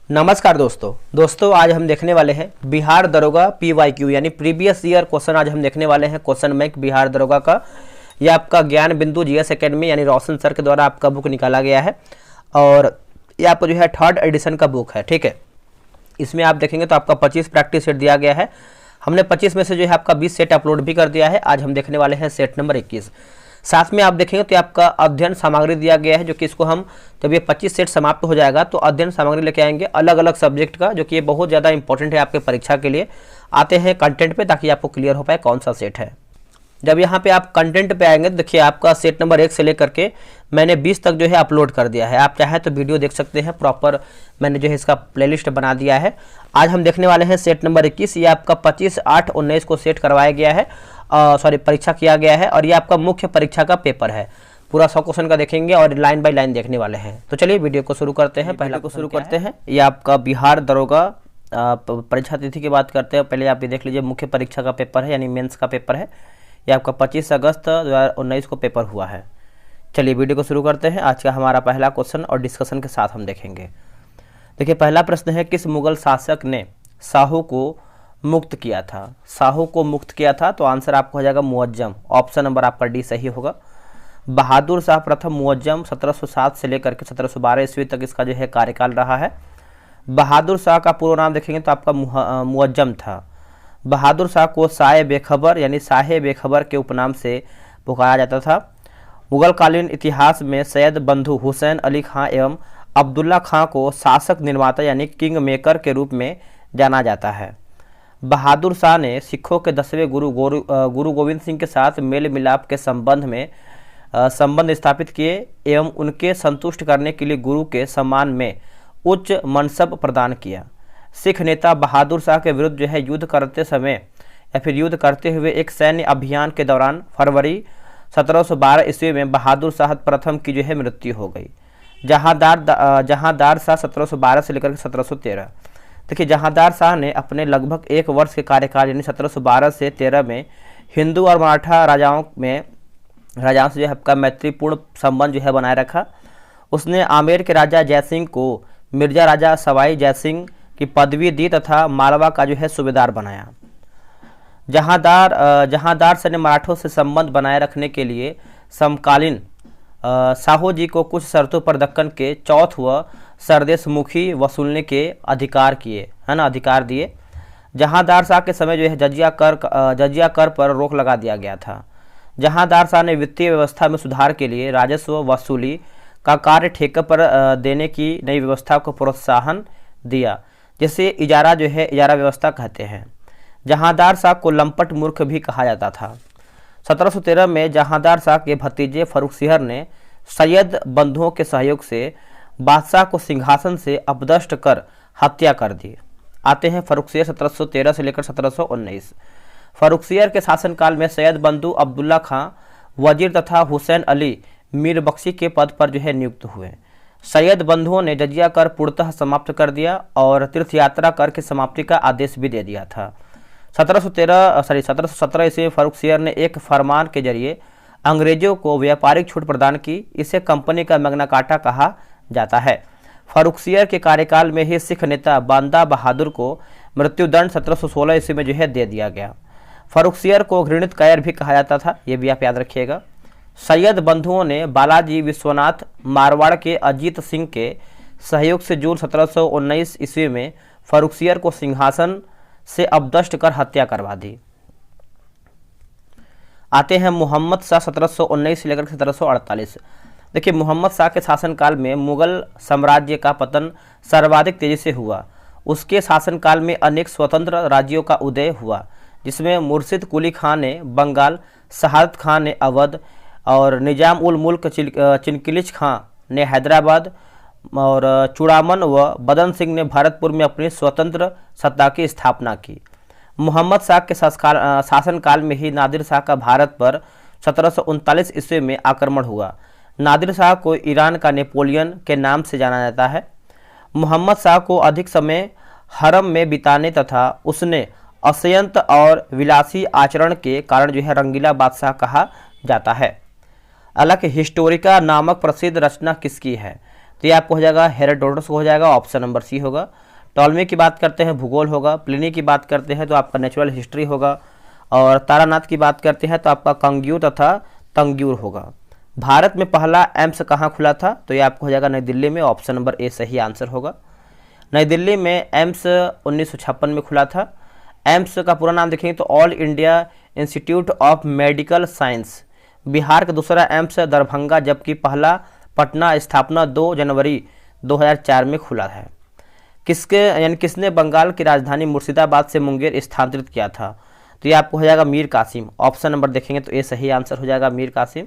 नमस्कार दोस्तों आज हम देखने वाले हैं बिहार दरोगा PYQ यानी प्रीवियस ईयर क्वेश्चन। आज हम देखने वाले हैं क्वेश्चन बैंक बिहार दरोगा का। यह आपका ज्ञान बिंदु GS एकेडमी यानी रोशन सर के द्वारा आपका बुक निकाला गया है और ये आपको जो है 3rd एडिशन का बुक है। ठीक है, इसमें आप देखेंगे तो आपका 25 प्रैक्टिस सेट दिया गया है। हमने 25 में से जो है आपका 20 सेट अपलोड भी कर दिया है। आज हम देखने वाले हैं सेट नंबर 21। साथ में आप देखेंगे तो आपका अध्ययन सामग्री दिया गया है, जो कि इसको हम जब ये 25 सेट समाप्त हो जाएगा तो अध्ययन सामग्री लेके आएंगे अलग अलग सब्जेक्ट का, जो कि ये बहुत ज़्यादा इंपॉर्टेंट है आपके परीक्षा के लिए। आते हैं कंटेंट पे ताकि आपको क्लियर हो पाए कौन सा सेट है। जब यहाँ पे आप कंटेंट पे आएंगे तो देखिए आपका सेट नंबर 1 से लेकर के मैंने 20 तक जो है अपलोड कर दिया है। आप चाहे तो वीडियो देख सकते हैं, प्रॉपर मैंने जो है इसका प्लेलिस्ट बना दिया है। आज हम देखने वाले हैं सेट नंबर 21। ये आपका 25/8/19 को सेट करवाया गया है, परीक्षा किया गया है और ये आपका मुख्य परीक्षा का पेपर है। पूरा 100 क्वेश्चन का देखेंगे और लाइन बाय लाइन देखने वाले हैं। तो चलिए वीडियो को शुरू करते हैं। पहला को शुरू करते हैं। ये आपका बिहार दरोगा परीक्षा तिथि की बात करते हैं। पहले आप ये देख लीजिए, मुख्य परीक्षा का पेपर है यानी मेंस का पेपर है। ये आपका 25 अगस्त 2019 को पेपर हुआ है। चलिए वीडियो को शुरू करते हैं। आज का हमारा पहला क्वेश्चन और डिस्कशन के साथ हम देखेंगे। देखिए पहला प्रश्न है, किस मुगल शासक ने साहू को मुक्त किया था? साहू को मुक्त किया था तो आंसर आपको हो जाएगा मुअज्जम। ऑप्शन नंबर आपका डी सही होगा। बहादुर शाह प्रथम मुअज्जम 1707 से लेकर के 1712 ईस्वी तक इसका जो है कार्यकाल रहा है। बहादुर शाह का पूरा नाम देखेंगे तो आपका मुअज्जम था। बहादुर शाह को शाह बेखबर यानी शाह बेखबर के उपनाम से पुकारा जाता था। मुगल कालीन इतिहास में सैयद बंधु हुसैन अली खां एवं अब्दुल्ला खां को शासक निर्माता यानी किंग मेकर के रूप में जाना जाता है। बहादुर शाह ने सिखों के 10वें गुरु गोविंद सिंह के साथ मेल मिलाप के संबंध स्थापित किए एवं उनके संतुष्ट करने के लिए गुरु के सम्मान में उच्च मनसब प्रदान किया। सिख नेता बहादुर शाह के विरुद्ध जो है युद्ध करते समय या फिर युद्ध करते हुए एक सैन्य अभियान के दौरान फरवरी 1712 ईस्वी में बहादुर शाह प्रथम की जो है मृत्यु हो गई। जहांदार शाह 1712 से लेकर 1713। देखिए जहांदार शाह ने अपने लगभग 1 वर्ष के कार्यकाल यानी 1712 से 13 में हिंदू और मराठा राजाओं से जो है आपका मैत्रीपूर्ण संबंध जो है बनाए रखा। उसने आमेर के राजा जयसिंह को मिर्जा राजा सवाई जयसिंह की पदवी दी तथा मालवा का जो है सूबेदार बनाया। जहांदार शाह ने मराठों से संबंध बनाए रखने के लिए समकालीन साहू जी को कुछ शर्तों पर दक्कन के चौथ व सरदेश मुखी वसूलने के अधिकार दिए। जहांदार शाह के समय जो है जजिया कर पर रोक लगा दिया गया था। जहांदार शाह ने वित्तीय व्यवस्था में सुधार के लिए राजस्व वसूली का कार्य ठेके पर देने की नई व्यवस्था को प्रोत्साहन दिया, जिसे इजारा व्यवस्था कहते हैं। जहांदार शाह को लंपट मूर्ख भी कहा जाता था। 1713 में जहांदार शाह के भतीजे फर्रुखसिहर ने सैयद बंधुओं के सहयोग से बादशाह को सिंहासन से अपदस्थ कर हत्या कर दी। आते हैं फर्रुखसिहर 1713 से लेकर 1719। फर्रुखसिहर के शासनकाल में सैयद बंधु अब्दुल्ला खां वजीर तथा हुसैन अली मीर बख्शी के पद पर जो है नियुक्त हुए। सैयद बंधुओं ने जजिया कर पूर्णतः समाप्त कर दिया और तीर्थ यात्रा कर की समाप्ति का आदेश भी दे दिया था। 1717 ईस्वी में फर्रुखसिहर ने एक फरमान के जरिए अंग्रेजों को व्यापारिक छूट प्रदान की। इसे कंपनी का मैग्ना कार्टा कहा जाता है। फर्रुखसिहर के कार्यकाल में ही सिख नेता बांदा बहादुर को मृत्युदंड 1716 ईस्वी में जो है दे दिया गया। फर्रुखसिहर को घृणित कायर भी कहा जाता था, ये भी आप याद रखिएगा। सैयद बंधुओं ने बालाजी विश्वनाथ मारवाड़ के अजीत सिंह के सहयोग से जून 1719 ईस्वी में फर्रुखसिहर को सिंहासन से अपदस्थ कर हत्या करवा दी। आते हैं मोहम्मद शाह 1719 से लेकर 1748। देखिए मोहम्मद शाह के शासनकाल में मुगल साम्राज्य का पतन सर्वाधिक तेजी से हुआ। उसके शासनकाल में अनेक स्वतंत्र राज्यों का उदय हुआ, जिसमें मुर्शिद कुली खान ने बंगाल, शहादत खान ने अवध और निजाम उल मुल्क चिनकिलिच खां ने हैदराबाद और चूड़ामन व बदन सिंह ने भरतपुर में अपनी स्वतंत्र सत्ता की स्थापना की। मोहम्मद शाह के शासनकाल में ही नादिर शाह का भारत पर 1739 ईस्वी में आक्रमण हुआ। नादिर शाह को ईरान का नेपोलियन के नाम से जाना जाता है। मोहम्मद शाह को अधिक समय हरम में बिताने तथा उसने अत्यंत और विलासी आचरण के कारण जो है रंगीला बादशाह कहा जाता है। हालांकि हिस्टोरिका नामक प्रसिद्ध रचना किसकी है? तो ये आपको हो जाएगा हेरोडोटस हो जाएगा, ऑप्शन नंबर सी होगा। टॉलमी की बात करते हैं भूगोल होगा। प्लिनी की बात करते हैं तो आपका नेचुरल हिस्ट्री होगा। और तारानाथ की बात करते हैं तो आपका कंग्यूर तथा तंग्यूर होगा। भारत में पहला एम्स कहाँ खुला था? तो ये आपको हो जाएगा नई दिल्ली में, ऑप्शन नंबर ए सही आंसर होगा। नई दिल्ली में एम्स 1956 में खुला था। एम्स का पूरा नाम देखेंगे तो all India institute of medical science. Bihar का दूसरा एम्स दरभंगा, जबकि पहला पटना स्थापना 2 जनवरी 2004 में खुला है। किसने बंगाल की राजधानी मुर्शिदाबाद से मुंगेर स्थानांतरित किया था? तो ये आपको हो जाएगा मीर कासिम, ऑप्शन नंबर देखेंगे तो ये सही आंसर हो जाएगा मीर कासिम।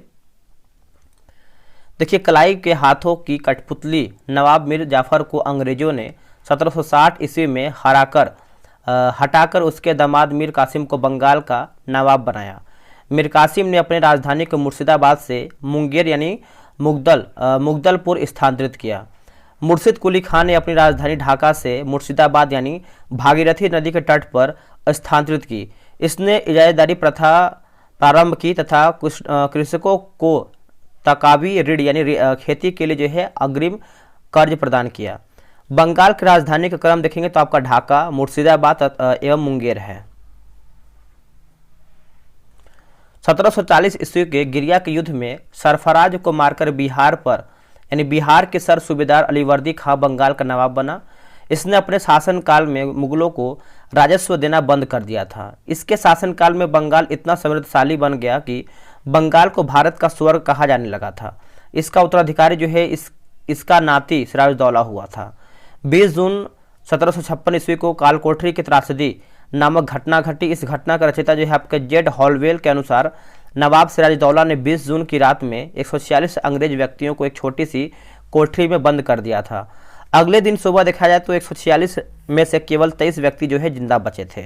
देखिए, कलाई के हाथों की कठपुतली नवाब मीर जाफर को अंग्रेजों ने 1760 ईस्वी में हटाकर उसके दामाद मीर कासिम को बंगाल का नवाब बनाया। मीर कासिम ने अपनी राजधानी को मुर्शिदाबाद से मुंगेर यानी मुगदलपुर स्थानांतरित किया। मुर्शिद कुली खान ने अपनी राजधानी ढाका से मुर्शिदाबाद यानी भागीरथी नदी के तट पर स्थानांतरित की। इसने इजारादारी प्रथा प्रारंभ की तथा कृषकों को तकावी ऋण यानी खेती के लिए जो है अग्रिम कर्ज प्रदान किया। बंगाल की राजधानी का क्रम देखेंगे तो आपका ढाका, मुर्शिदाबाद एवं मुंगेर है। 1740 ईस्वी के गिरिया के युद्ध में सरफराज को मारकर बिहार के सर सूबेदार अलीवर्दी खां बंगाल का नवाब बना। इसने अपने शासनकाल में मुगलों को राजस्व देना बंद कर दिया था। इसके शासनकाल में बंगाल इतना समृद्धशाली बन गया कि बंगाल को भारत का स्वर्ग कहा जाने लगा था। इसका उत्तराधिकारी जो है इसका नाती सिराजुद्दौला हुआ था। 20 जून 1756 ईस्वी को कालकोठरी की त्रासदी नामक घटना घटी। इस घटना का रचयिता जो है आपके जेड हॉलवेल के अनुसार नवाब सिराजुद्दौला ने 20 जून की रात में 146 अंग्रेज व्यक्तियों को एक छोटी सी कोठरी में बंद कर दिया था। अगले दिन सुबह देखा जाए तो 146 में से केवल 23 व्यक्ति जो है जिंदा बचे थे।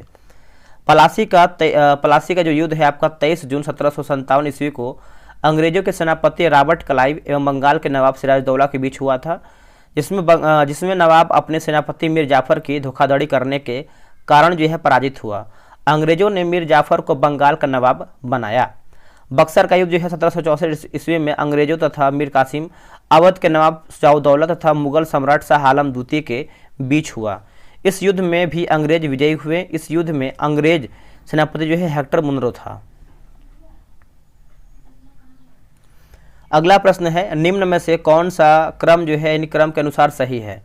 पलासी का जो युद्ध है आपका 23 जून 1757 ईस्वी को अंग्रेजों के सेनापति रॉबर्ट क्लाइव एवं बंगाल के नवाब सिराजुद्दौला के बीच हुआ था, जिसमें नवाब अपने सेनापति मीर जाफर की धोखाधड़ी करने के कारण जो है पराजित हुआ। अंग्रेजों ने मीर जाफर को बंगाल का नवाब बनाया। बक्सर का युद्ध जो है 1764 ईस्वी में अंग्रेजों तथा मीर कासिम, अवध के नवाब शाहदौला तथा मुगल सम्राट शाह आलम द्वितीय के बीच हुआ। इस युद्ध में भी अंग्रेज विजयी हुए। इस युद्ध में अंग्रेज सेनापति जो है हेक्टर मुनरो था। अगला प्रश्न है, निम्न में से कौन सा क्रम जो है इन क्रम के अनुसार सही है?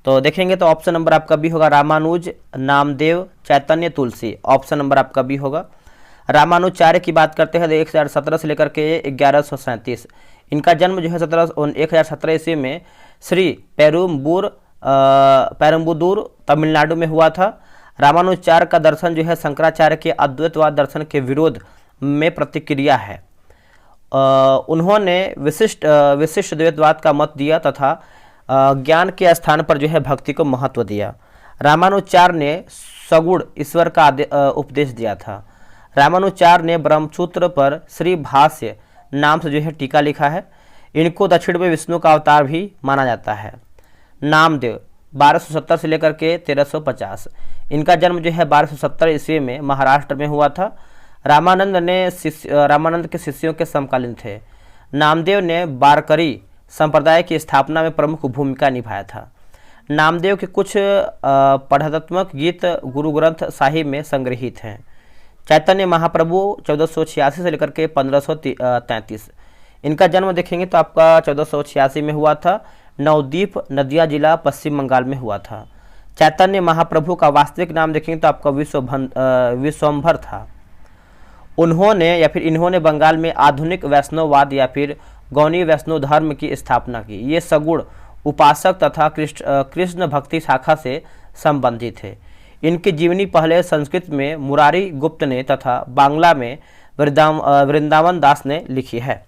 तो देखेंगे तो ऑप्शन नंबर आपका बी होगा, रामानुज, नामदेव, चैतन्य, तुलसी। ऑप्शन नंबर आपका बी होगा। रामानुजाचार्य की बात करते हैं तो 1017 से लेकर के 1137। इनका जन्म जो है 1017 ईस्वी में श्री पेरुम्बुदूर तमिलनाडु में हुआ था। रामानुजाचार्य का दर्शन जो है शंकराचार्य के अद्वैतवाद दर्शन के विरोध में प्रतिक्रिया है। उन्होंने विशिष्ट द्वैतवाद का मत दिया तथा ज्ञान के स्थान पर जो है भक्ति को महत्व दिया। रामानुजाचार्य ने सगुण ईश्वर का उपदेश दिया था। रामानुजाचार्य ने ब्रह्मसूत्र पर श्री भाष्य नाम से जो है टीका लिखा है। इनको दक्षिण में विष्णु का अवतार भी माना जाता है। नामदेव 1270 से लेकर के 1350। इनका जन्म जो है 1270 ईस्वी में महाराष्ट्र में हुआ था। रामानंद के शिष्यों के समकालीन थे। नामदेव ने वारकरी संप्रदाय की स्थापना में प्रमुख भूमिका निभाया था। नामदेव के कुछ पढ़ात्मक गीत गुरु ग्रंथ साहिब में संग्रहित हैं। चैतन्य महाप्रभु 1486 से लेकर के 1533। इनका जन्म देखेंगे तो आपका 1486 में हुआ था। नवद्वीप नदिया जिला पश्चिम बंगाल में हुआ था। चैतन्य महाप्रभु का वास्तविक नाम देखेंगे तो आपका विश्वंभर था। इन्होंने बंगाल में आधुनिक वैष्णववाद या फिर गौणी वैष्णव धर्म की स्थापना की। ये सगुण उपासक तथा कृष्ण भक्ति शाखा से संबंधित है। इनकी जीवनी पहले संस्कृत में मुरारी गुप्त ने तथा बांग्ला में वृंदावन दास ने लिखी है।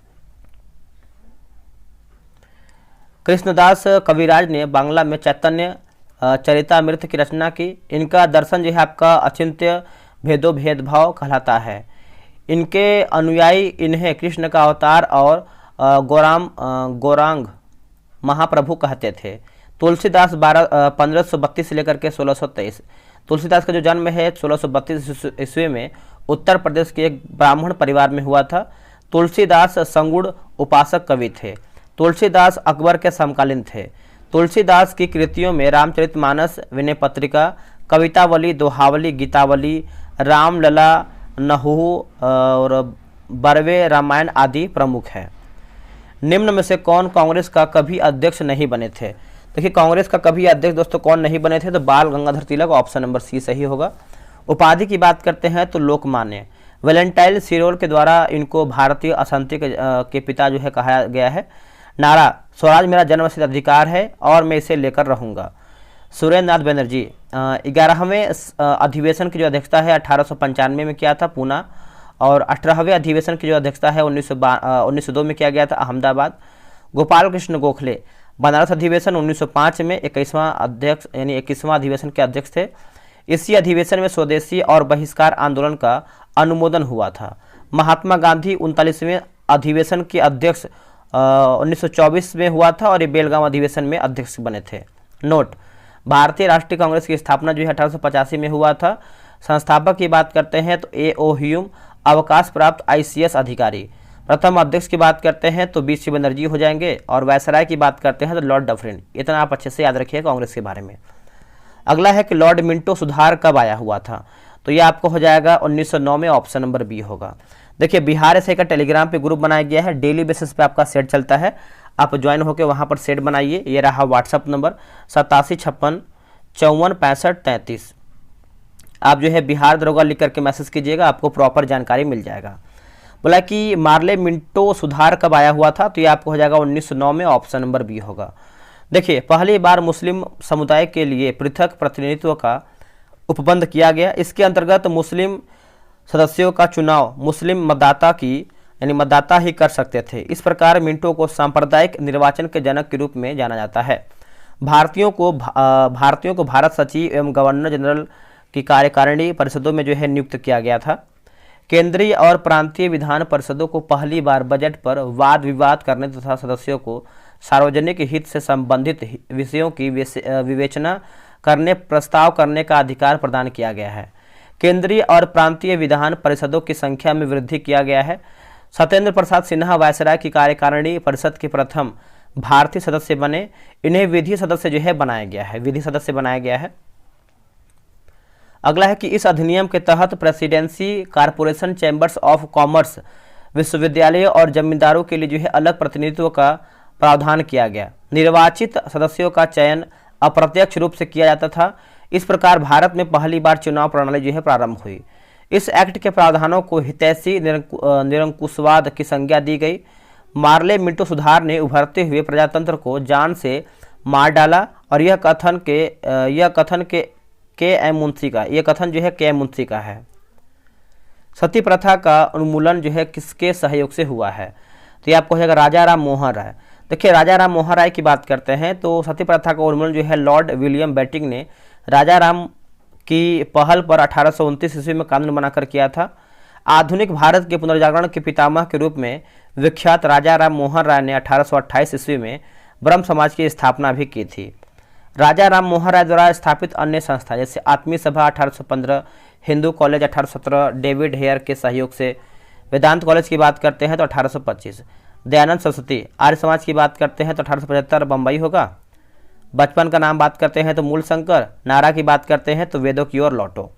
कृष्णदास कविराज ने बांग्ला में चैतन्य चरितामृत की रचना की। इनका दर्शन जो है आपका अचिंत्य भेदभाव कहलाता है। इनके अनुयायी इन्हें कृष्ण का अवतार और गौरांग महाप्रभु कहते थे। तुलसीदास 1532 से लेकर के 1623। तुलसीदास का जो जन्म है 1632 ईस्वी में उत्तर प्रदेश के एक ब्राह्मण परिवार में हुआ था। तुलसीदास संगुण उपासक कवि थे। तुलसीदास अकबर के समकालीन थे। तुलसीदास की कृतियों में रामचरितमानस, विनय पत्रिका, कवितावली, दोहावली, गीतावली, रामलला, नहुहु और बरवे रामायण आदि प्रमुख है। निम्न में से कौन कांग्रेस का कभी अध्यक्ष नहीं बने थे? देखिए कांग्रेस का कभी अध्यक्ष दोस्तों कौन नहीं बने थे, तो बाल Gangadhar Tilak, option number C सही होगा। उपाधि की बात करते हैं तो लोकमान्य। वैलेंटाइन सिरोल के द्वारा इनको भारतीय असंति के पिता जो है कहा गया है। नारा स्वराज मेरा जन्मसिद्ध अधिकार है और मैं इसे लेकर रहूँगा। सुरेंद्र नाथ बनर्जी 11वें अधिवेशन की जो अध्यक्षता है 1895 में किया था पूना, और 18वें अधिवेशन की जो अध्यक्षता है 1902 में किया गया था अहमदाबाद। गोपाल कृष्ण गोखले बनारस अधिवेशन 1905 में 21वां अध्यक्ष यानी 21वां अधिवेशन के अध्यक्ष थे। इसी अधिवेशन में स्वदेशी और बहिष्कार आंदोलन का अनुमोदन हुआ था। महात्मा गांधी 39वें अधिवेशन के अध्यक्ष 1924 में हुआ था और ये बेलगांव अधिवेशन में अध्यक्ष बने थे। नोट, भारतीय राष्ट्रीय कांग्रेस की स्थापना जो है 1885 में हुआ था। संस्थापक की बात करते हैं तो ए.ओ. ह्यूम, अवकाश प्राप्त ICS अधिकारी। प्रथम अध्यक्ष की बात करते हैं तो BC बनर्जी हो जाएंगे, और वायसराय की बात करते हैं तो लॉर्ड डफरिन। इतना आप अच्छे से याद रखिए कांग्रेस के बारे में। अगला है कि लॉर्ड मिंटो सुधार कब आया हुआ था, तो ये आपको हो जाएगा 1909 में, ऑप्शन नंबर बी होगा। देखिए बिहार ऐसे का टेलीग्राम पे ग्रुप बनाया गया है, डेली बेसिस पे आपका सेट चलता है, आप ज्वाइन होकर वहाँ पर सेट बनाइए। ये रहा व्हाट्सअप नंबर 8756546533। आप जो है बिहार दरोगा लिख करके मैसेज कीजिएगा, आपको प्रॉपर जानकारी मिल जाएगा। बोला कि मार्ले मिंटो सुधार कब आया हुआ था, तो ये आपको हो जाएगा 1909 में, ऑप्शन नंबर बी होगा। देखिए पहली बार मुस्लिम समुदाय के लिए पृथक प्रतिनिधित्व का उपबंध किया गया। इसके अंतर्गत मुस्लिम सदस्यों का चुनाव मुस्लिम मतदाता ही कर सकते थे। इस प्रकार मिंटो को सांप्रदायिक निर्वाचन के जनक के रूप में जाना जाता है। भारतीयों को भारत सचिव एवं गवर्नर जनरल की कार्यकारिणी परिषदों में जो है नियुक्त किया गया था। केंद्रीय और प्रांतीय विधान परिषदों को पहली बार बजट पर वाद विवाद करने तथा सदस्यों को सार्वजनिक हित से संबंधित विषयों की विवेचना करने, प्रस्ताव करने का अधिकार प्रदान किया गया है। केंद्रीय और प्रांतीय विधान परिषदों की संख्या में वृद्धि किया गया है। सत्येंद्र प्रसाद सिन्हा वायसराय की कार्यकारिणी परिषद के प्रथम भारतीय सदस्य बने। इन्हें विधि सदस्य जो है बनाया गया है, अगला है कि इस अधिनियम के तहत presidency, corporation, chambers of commerce, विश्वविद्यालयों और जमींदारों के लिए जो है अलग प्रतिनिधित्व का प्रावधान किया गया। निर्वाचित सदस्यों का चयन अप्रत्यक्ष रूप से किया जाता था। इस प्रकार भारत में पहली बार चुनाव प्रणाली जो है प्रारंभ हुई। इस एक्ट के प्रावधानों को हितैषी निरंकुशवाद की संज्ञा दी गई। मार्ले मिंटो सुधार ने उभरते हुए प्रजातंत्र को जान से मार डाला, और यह कथन जो है के एम मुंशी का है। सती प्रथा का उन्मूलन जो है किसके सहयोग से हुआ है, तो ये आपको हो जाएगा राजा राम मोहन राय। देखिए राजा राम मोहन राय की बात करते हैं तो सती प्रथा का उन्मूलन जो है लॉर्ड विलियम बेटिंग ने राजा राम की पहल पर 1829 ईस्वी में कानून बनाकर किया था। आधुनिक भारत के पुनर्जागरण के पितामह के रूप में विख्यात राजा राम मोहन राय ने 1828 ईस्वी में ब्रह्म समाज की स्थापना भी की थी। राजा राम मोहन राय द्वारा स्थापित अन्य संस्था जैसे आत्मीय सभा 1815, हिंदू कॉलेज 1817, डेविड हेयर के सहयोग से वेदांत कॉलेज की बात करते हैं तो 1825, दयानंद सरस्वती आर्य समाज की बात करते हैं तो 1875 बम्बई होगा। बचपन का नाम बात करते हैं तो मूल शंकर, नारा की बात करते हैं तो वेदों की ओर लौटो।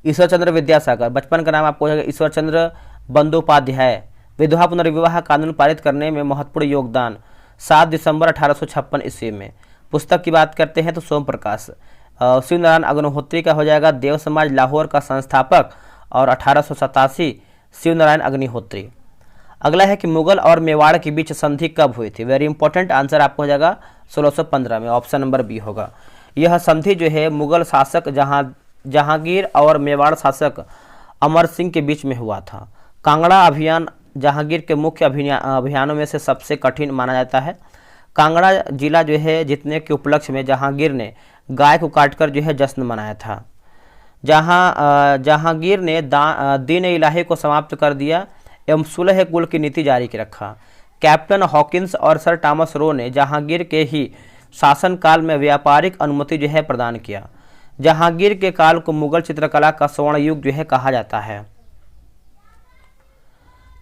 ईश्वर चंद्र विद्यासागर, बचपन का नाम आपको हो जाएगा ईश्वर चंद्र बंदोपाध्याय। विधवा पुनर्विवाह कानून पारित करने में महत्वपूर्ण योगदान, 7 दिसंबर 1856 ईस्वी में। पुस्तक की बात करते हैं तो सोम प्रकाश। शिव नारायण अग्निहोत्री का हो जाएगा देव समाज लाहौर का संस्थापक, और 1887 शिव नारायण अग्निहोत्री। अगला है कि मुगल और मेवाड़ के बीच संधि कब हुई थी, वेरी इंपॉर्टेंट आंसर आपको हो जाएगा 1615 में, ऑप्शन नंबर बी होगा। यह संधि जो है मुगल शासक जहांगीर और मेवाड़ शासक अमर सिंह के बीच में हुआ था। कांगड़ा अभियान जहांगीर के मुख्य अभियानों में से सबसे कठिन माना जाता है। कांगड़ा जिला जो है जीतने के उपलक्ष्य में जहांगीर ने गाय को काटकर जो है जश्न मनाया था। जहांगीर ने दीन इलाही को समाप्त कर दिया एवं सुलह कुल की नीति जारी रखा। कैप्टन हॉकिंस और सर थॉमस रो ने जहांगीर के ही शासनकाल में व्यापारिक अनुमति जो है प्रदान किया। जहांगीर के काल को मुगल चित्रकला का स्वर्ण युग जो है कहा जाता है।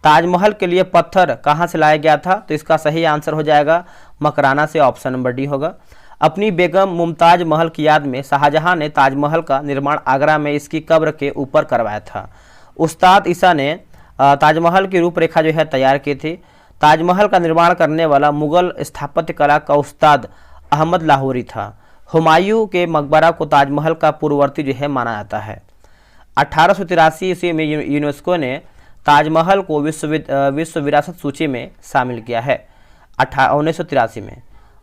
ताजमहल के लिए पत्थर कहाँ से लाया गया था? तो इसका सही आंसर हो जाएगा मकराना से, ऑप्शन नंबर डी होगा। अपनी बेगम मुमताज महल की याद में शाहजहां ने ताजमहल का निर्माण आगरा में इसकी कब्र के ऊपर करवाया था। उस्ताद ईसा ने ताजमहल की रूपरेखा जो है तैयार की थी। ताजमहल का निर्माण करने वाला मुगल स्थापत्य कला का उस्ताद अहमद लाहौरी था। हुमायूं के मकबरा को ताजमहल का पूर्ववर्ती जो है माना जाता है। 1883 ईस्वी में यूनेस्को ने ताजमहल को विश्व विरासत सूची में शामिल किया है। 1983 में।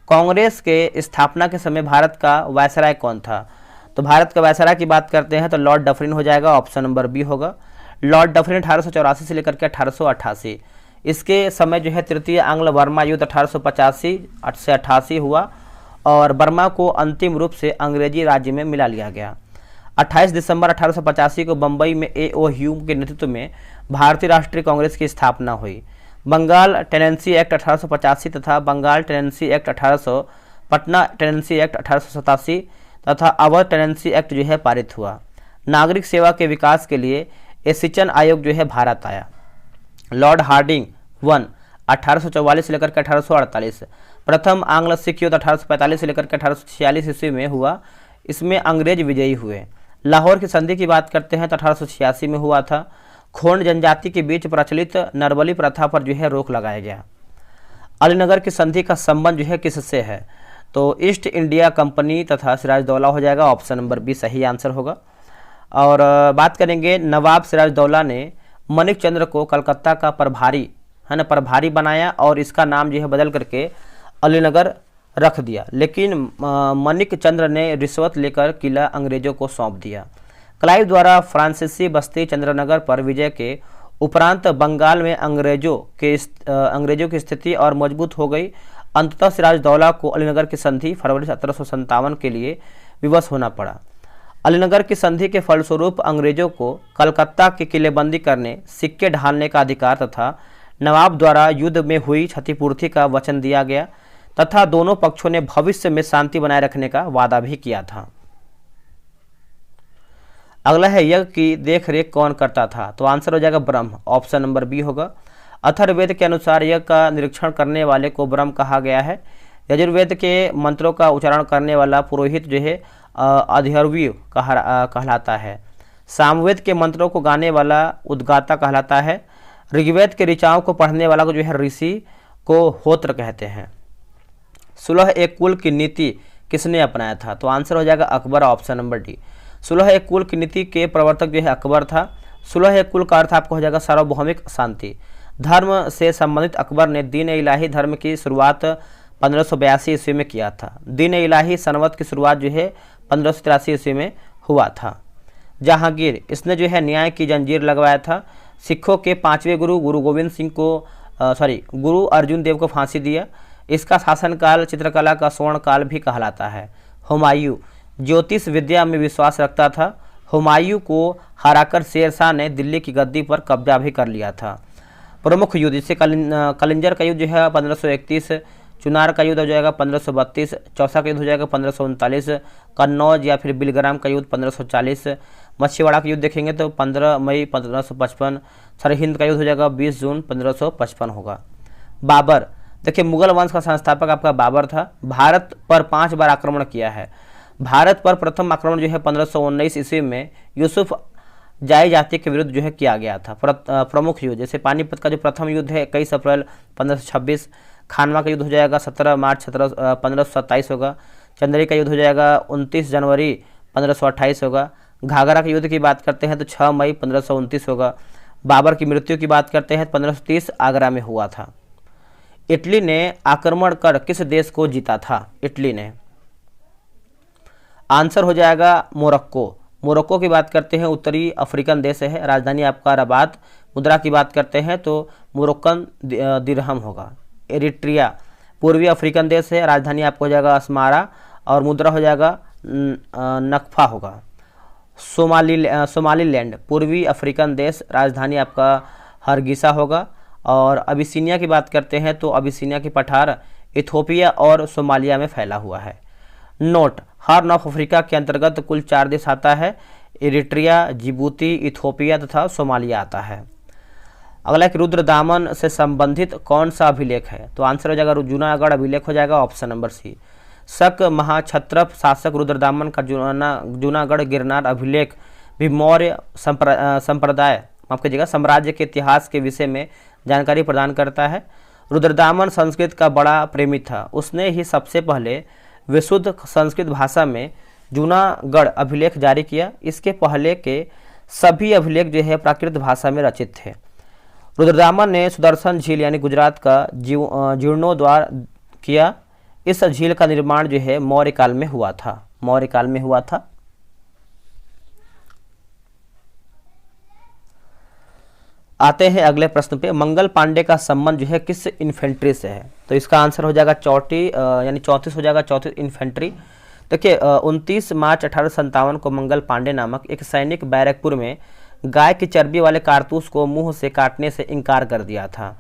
कांग्रेस के स्थापना के समय भारत का वायसराय कौन था? तो भारत का वायसराय की बात करते हैं तो लॉर्ड डफरिन हो जाएगा, ऑप्शन नंबर बी होगा। लॉर्ड डफरिन 1884 से लेकर के 1888, इसके समय जो है तृतीय आंग्ल बर्मा युद्ध 1885 से 88 हुआ और बर्मा को अंतिम रूप से अंग्रेजी राज्य में मिला लिया गया। 28 दिसंबर 1885 को बम्बई में A.O. ह्यूम के नेतृत्व में भारतीय राष्ट्रीय कांग्रेस की स्थापना हुई। बंगाल टेनेंसी एक्ट 1885 तथा Bengal tenancy act 1800, Patna tenancy act 1887 तथा अवध टेनेंसी एक्ट जो है पारित हुआ। नागरिक सेवा के विकास के लिए एशिचन आयोग जो है भारत आया। लॉर्ड हार्डिंग 1 1844 से लेकर के 1848, प्रथम आंग्ल सिख युद्ध 1845 से लेकर के 1846 ईस्वी में हुआ। इसमें अंग्रेज विजयी हुए। लाहौर की संधि की बात करते हैं तो 1886 में हुआ था। खोंड जनजाति के बीच प्रचलित नरबली प्रथा पर जो है रोक लगाया गया। अलीनगर की संधि का संबंध जो है किससे है? तो ईस्ट इंडिया कंपनी तथा सिराजदौला हो जाएगा, ऑप्शन नंबर बी सही आंसर होगा। और बात करेंगे नवाब सिराजदौला ने मनिक चंद्र को कलकत्ता का प्रभारी है ना प्रभारी बनाया और इसका नाम जो है बदल करके अलीनगर रख दिया, लेकिन मनिक चंद्र ने रिश्वत लेकर किला अंग्रेजों को सौंप दिया। क्लाइव द्वारा फ्रांसीसी बस्ती चंद्रनगर पर विजय के उपरांत बंगाल में अंग्रेजों की स्थिति और मजबूत हो गई। अंततः सिराजदौला को अलीनगर की संधि फरवरी 1757 के लिए विवश होना पड़ा। अलीनगर की संधि के फलस्वरूप अंग्रेजों को कलकत्ता की किलेबंदी करने, सिक्के ढालने का अधिकार तथा नवाब द्वारा युद्ध में हुई क्षतिपूर्ति का वचन दिया गया तथा दोनों पक्षों ने भविष्य में शांति बनाए रखने का वादा भी किया था। अगला है यज्ञ की देखरेख कौन करता था? तो आंसर हो जाएगा ब्रह्म, ऑप्शन नंबर बी होगा। अथर्ववेद के अनुसार यज्ञ का निरीक्षण करने वाले को ब्रह्म कहा गया है। यजुर्वेद के मंत्रों का उच्चारण करने वाला पुरोहित जो है अधिहर्वी कहलाता है। सामवेद के मंत्रों को गाने वाला उद्गाता कहलाता है। ऋग्वेद के ऋचाओं को पढ़ने वाला को जो है ऋषि को होत्र कहते हैं। सुलह एक कुल की नीति किसने अपनाया था? तो आंसर हो जाएगा अकबर, ऑप्शन नंबर डी। सुलह एक कुल की नीति के प्रवर्तक जो है अकबर था। सुलह एक कुल का अर्थ आपको हो जाएगा सार्वभौमिक शांति। धर्म से संबंधित अकबर ने दीन इलाही धर्म की शुरुआत 1582 ईस्वी में किया था। दीन इलाही सनवत की शुरुआत जो है 1583 ईस्वी में हुआ था। जहांगीर, इसने जो है न्याय की जंजीर लगवाया था। सिखों के 5वें गुरु गुरु अर्जुन देव को फांसी दिया। इसका शासनकाल चित्रकला का स्वर्ण काल भी कहलाता है। हुमायूं ज्योतिष विद्या में विश्वास रखता था। हुमायूं को हराकर शेर शाह ने दिल्ली की गद्दी पर कब्जा भी कर लिया था। प्रमुख युद्ध जैसे कलिंजर का युद्ध जो है 1531, चुनार का युद्ध हो जाएगा 1532, चौसा का युद्ध हो जाएगा 1539, कन्नौज या फिर बिलग्राम का युद्ध 1540, मछीवाड़ा का युद्ध देखेंगे तो 15 मई 1555, सरहिंद का युद्ध हो जाएगा 20 जून 1555 होगा। बाबर, देखिए मुगल वंश का संस्थापक आपका बाबर था। भारत पर 5 बार आक्रमण किया है। भारत पर प्रथम आक्रमण जो है 1519 ईस्वी में यूसुफ जाई जाति के विरुद्ध जो है किया गया था। प्रमुख युद्ध जैसे पानीपत का जो प्रथम युद्ध है 21 अप्रैल 1526, खानवा का युद्ध हो जाएगा 17 मार्च 1527 होगा। चंदेरी का युद्ध हो जाएगा 29 जनवरी 1528 होगा। घाघरा के युद्ध की बात करते हैं तो 6 मई 1529 होगा। बाबर की मृत्यु की बात करते हैं 1530 आगरा में हुआ था। इटली ने आक्रमण कर किस देश को जीता था? इटली ने, आंसर हो जाएगा मोरक्को। मोरक्को की बात करते हैं उत्तरी अफ्रीकन देश है। राजधानी आपका रबात। मुद्रा की बात करते हैं तो मोरक्कन दिरहम होगा। एरिट्रिया पूर्वी अफ्रीकन देश है। राजधानी आपको हो जाएगा अस्मारा और मुद्रा हो जाएगा नकफा होगा। सोमालीलैंड पूर्वी अफ्रीकन देश, राजधानी आपका हरगिसा होगा। और अबिसिनिया की बात करते हैं तो अबिसिनिया की पठार इथोपिया और सोमालिया में फैला हुआ है। नोट, हॉर्न ऑफ अफ्रीका के अंतर्गत कुल 4 देश आता है। एरिट्रिया, जिबूती, इथोपिया तथा सोमालिया आता है। अगला एक रुद्रदामन से संबंधित कौन सा अभिलेख है? तो आंसर हो जाएगा जूनागढ़ अभिलेख हो जाएगा, ऑप्शन नंबर सी। शक महाक्षत्रप शासक रुद्रदामन का जूनागढ़ गिरनार अभिलेख भी मौर्य संप्रदाय माफ कीजिएगा साम्राज्य के इतिहास के विषय में जानकारी प्रदान करता है। रुद्रदामन संस्कृत का बड़ा प्रेमी था। उसने ही सबसे पहले विशुद्ध संस्कृत भाषा में जूनागढ़ अभिलेख जारी किया। इसके पहले के सभी अभिलेख जो है प्राकृत भाषा में रचित थे। रुद्रदामन ने सुदर्शन झील यानी गुजरात का जीर्णोद्धार किया। इस झील का निर्माण जो है मौर्य काल में हुआ था, मौर्य काल में हुआ था। आते हैं अगले प्रश्न पे। मंगल पांडे का संबंध जो है किस इन्फेंट्री से है? तो इसका आंसर हो जाएगा चौथी यानी 34 हो जाएगा, चौथी इन्फेंट्री। देखिए 29 मार्च 1857 को मंगल पांडे नामक एक सैनिक बैरकपुर में गाय की चर्बी वाले कारतूस को मुंह से काटने से इनकार कर दिया था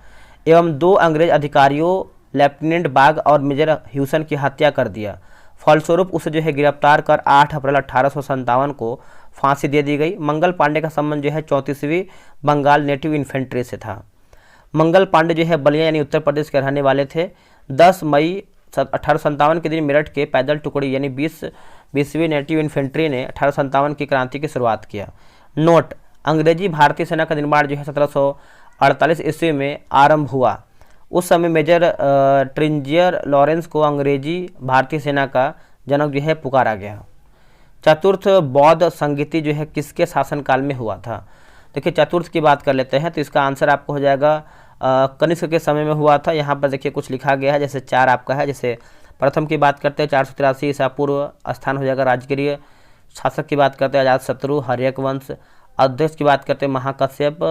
एवं 2 अंग्रेज अधिकारियों लेफ्टिनेंट बाग और मेजर ह्यूसन की हत्या कर दिया। फलस्वरूप उसे जो है गिरफ्तार कर 8 अप्रैल 1857 को फांसी दे दी गई। मंगल पांडे का संबंध जो है 34वीं बंगाल नेटिव इन्फेंट्री से था। मंगल पांडे जो है बलिया यानी उत्तर प्रदेश के रहने वाले थे। 10 मई 1857 के दिन मेरठ के पैदल टुकड़ी यानी 20वीं नेटिव इन्फेंट्री ने 1857 की क्रांति की शुरुआत किया। नोट: अंग्रेजी भारतीय सेना का निर्माण जो है 1748 ईस्वी में आरंभ हुआ। उस समय मेजर ट्रिंजियर लॉरेंस को अंग्रेजी भारतीय सेना का जनक जो है पुकारा गया। चतुर्थ बौद्ध संगीति जो है किसके शासनकाल में हुआ था? देखिए चतुर्थ की बात कर लेते हैं तो इसका आंसर आपको हो जाएगा कनिष्क के समय में हुआ था। यहाँ पर देखिए कुछ लिखा गया है, जैसे 4 आपका है। जैसे प्रथम की बात करते हैं 483 ईसा पूर्व, स्थान हो जाएगा राजगिरीय। शासक की बात करते हैं अजातशत्रु हर्यक वंश। अध्यक्ष की बात करते हैं महाकश्यप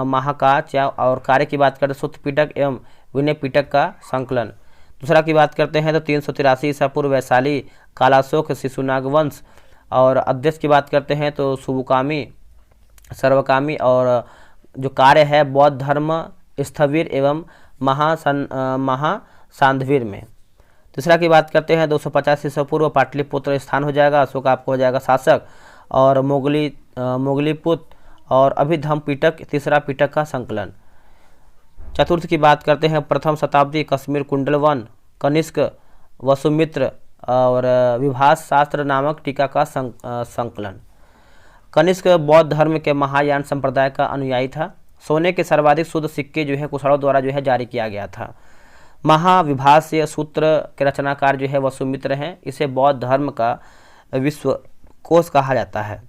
महाकाच। और कार्य की बात करते हैं सुत्त पिटक एवं विनय पिटक का संकलन। दूसरा की बात करते हैं तो 383 ईसा पूर्व वैशाली कालाशोक शिशुनाग वंश। और अध्यक्ष की बात करते हैं तो शुभकामी सर्वकामी। और जो कार्य है बौद्ध धर्म स्थविर एवं महासांधवीर में। तीसरा की बात करते हैं 250 ईसा पूर्व पाटलिपुत्र स्थान हो जाएगा, अशोक आपको हो जाएगा शासक। और मोगलीपुत और अभिधम पिटक तीसरा पिटक का संकलन। चतुर्थ की बात करते हैं प्रथम शताब्दी कश्मीर कुंडलवन कनिष्क वसुमित्र और विभास शास्त्र नामक टीका का संकलन। कनिष्क बौद्ध धर्म के महायान संप्रदाय का अनुयायी था। सोने के सर्वाधिक शुद्ध सिक्के जो है कुशलों द्वारा जो है जारी किया गया था। महाविभाष्य सूत्र के रचनाकार जो है वसुमित्र हैं। इसे बौद्ध धर्म का विश्व कोश कहा जाता है।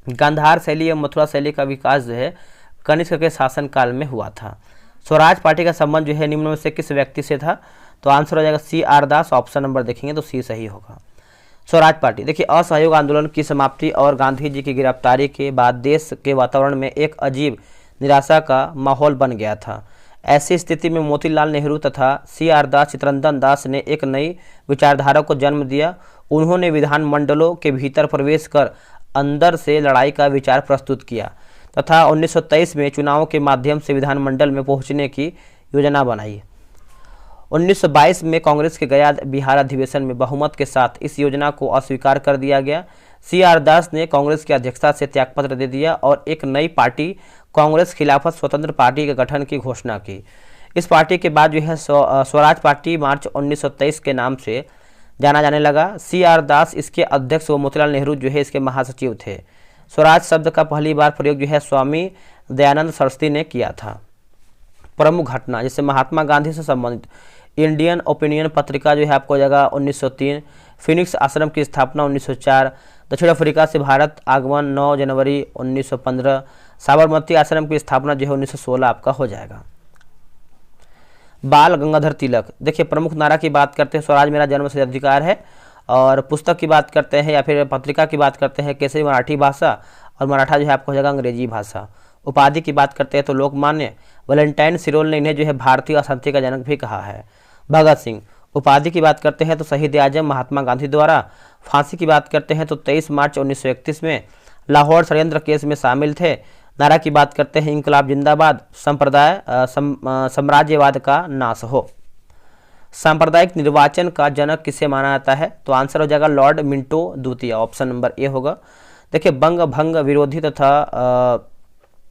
गांधार शैली एवं मथुरा शैली का विकास जो है कनिष्क के शासनकाल में हुआ था। स्वराज पार्टी का संबंध जो है निम्न में से किस व्यक्ति से था? तो आंसर हो जाएगा सी आर दास। ऑप्शन नंबर देखेंगे तो सी सही होगा। स्वराज पार्टी देखिए असहयोग आंदोलन की समाप्ति और गांधी जी की गिरफ्तारी के बाद देश के वातावरण में एक अजीब निराशा का माहौल बन गया था। ऐसी स्थिति में मोतीलाल नेहरू तथा सी आर दास चित्ररंजन दास ने एक नई विचारधारा को जन्म दिया। उन्होंने विधानमंडलों के भीतर प्रवेश कर अंदर से लड़ाई का विचार प्रस्तुत किया तथा 1923 में चुनावों के माध्यम से विधानमंडल में पहुंचने की योजना बनाई। 1922 में कांग्रेस के गया बिहार अधिवेशन में बहुमत के साथ इस योजना को अस्वीकार कर दिया गया। सी आर दास ने कांग्रेस की अध्यक्षता से त्यागपत्र दे दिया और एक नई पार्टी कांग्रेस खिलाफत स्वतंत्र पार्टी के गठन की घोषणा की। इस पार्टी के बाद जो है स्वराज पार्टी मार्च 1923 के नाम से जाना जाने लगा। सी आर दास इसके अध्यक्ष व मोतीलाल नेहरू जो है इसके महासचिव थे। स्वराज शब्द का पहली बार प्रयोग जो है स्वामी दयानंद सरस्वती ने किया था। प्रमुख घटना जैसे महात्मा गांधी से संबंधित इंडियन ओपिनियन पत्रिका जो है आपको हो जाएगा 1903। फिनिक्स आश्रम की स्थापना 1904। दक्षिण अफ्रीका से भारत आगमन 9 जनवरी 1915। साबरमती आश्रम की स्थापना जो है 1916 आपका हो जाएगा। बाल गंगाधर तिलक देखिए प्रमुख नारा की बात करते हैं स्वराज मेरा जन्म से अधिकार है। और पुस्तक की बात करते हैं या फिर पत्रिका की बात करते हैं केसरी मराठी भाषा और मराठा जो है आपको हो जाएगा अंग्रेजी भाषा। उपाधि की बात करते हैं तो लोकमान्य वैलेंटाइन सिरोल ने इन्हें जो है भारतीय अशांति का जनक भी कहा है। भगत सिंह उपाधि की बात करते हैं तो शहीद आजम महात्मा गांधी द्वारा। फांसी की बात करते हैं तो 23 मार्च 1931 में लाहौर षड्यंत्र केस में शामिल थे। नारा की बात करते हैं इंकलाब जिंदाबाद संप्रदाय साम्राज्यवाद का नाश हो। सांप्रदायिक निर्वाचन का जनक किसे माना जाता है? तो आंसर हो जाएगा लॉर्ड मिंटो द्वितीय। ऑप्शन नंबर ए होगा। देखिए बंग भंग विरोधी तथा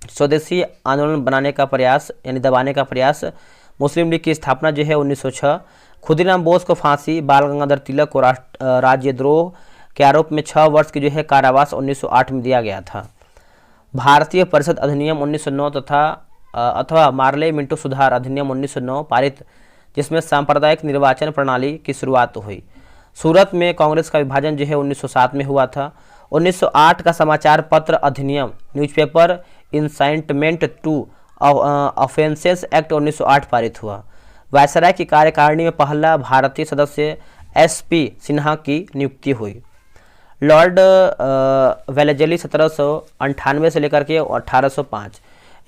स्वदेशी आंदोलन बनाने का प्रयास यानी दबाने का प्रयास, मुस्लिम लीग की स्थापना जो है 1906, खुदीराम बोस को फांसी, बाल गंगाधर तिलक को राज्यद्रोह के आरोप में 6 वर्ष की जो है कारावास 1908 में दिया गया था। भारतीय परिषद अधिनियम 1909 अथवा मार्ले मिंटो सुधार अधिनियम 1909 पारित, जिसमें सांप्रदायिक निर्वाचन प्रणाली की शुरुआत हुई। सूरत में कांग्रेस का विभाजन जो है 1907 में हुआ था। 1908 का समाचार पत्र अधिनियम newspaper incitement to offences act 1908 पारित हुआ। वायसराय की कार्यकारिणी में पहला भारतीय सदस्य SP सिन्हा की नियुक्ति हुई। लॉर्ड वेलेजली 1798 से लेकर के 1805,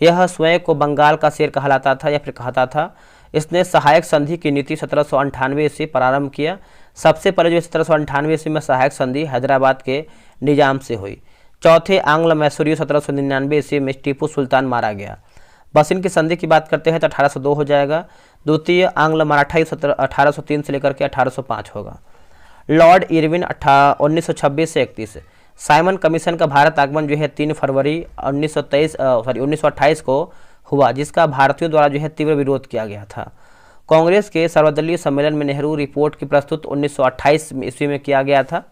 यह स्वयं को बंगाल का शेर कहलाता था या फिर कहता था। इसने सहायक संधि की नीति 1798 ईस्वी प्रारंभ किया। सबसे पहले जो 1798 ईस्वी में सहायक संधि हैदराबाद के निजाम से हुई। चौथे आंग्ल मैसूरी 1799 ईस्वी में टीपू सुल्तान मारा गया। बस इनकी संधि की बात करते हैं तो 1802 हो जाएगा। द्वितीय आंग्ल मराठा 1803 से लेकर के 1805 होगा। लॉर्ड इरविन 1926 से 31, साइमन कमीशन का भारत आगमन जो है 3 फरवरी 1928 को हुआ, जिसका भारतीयों द्वारा जो है तीव्र विरोध किया गया था। कांग्रेस के सर्वदलीय सम्मेलन में नेहरू रिपोर्ट की प्रस्तुत 1928 ईस्वी में किया गया था।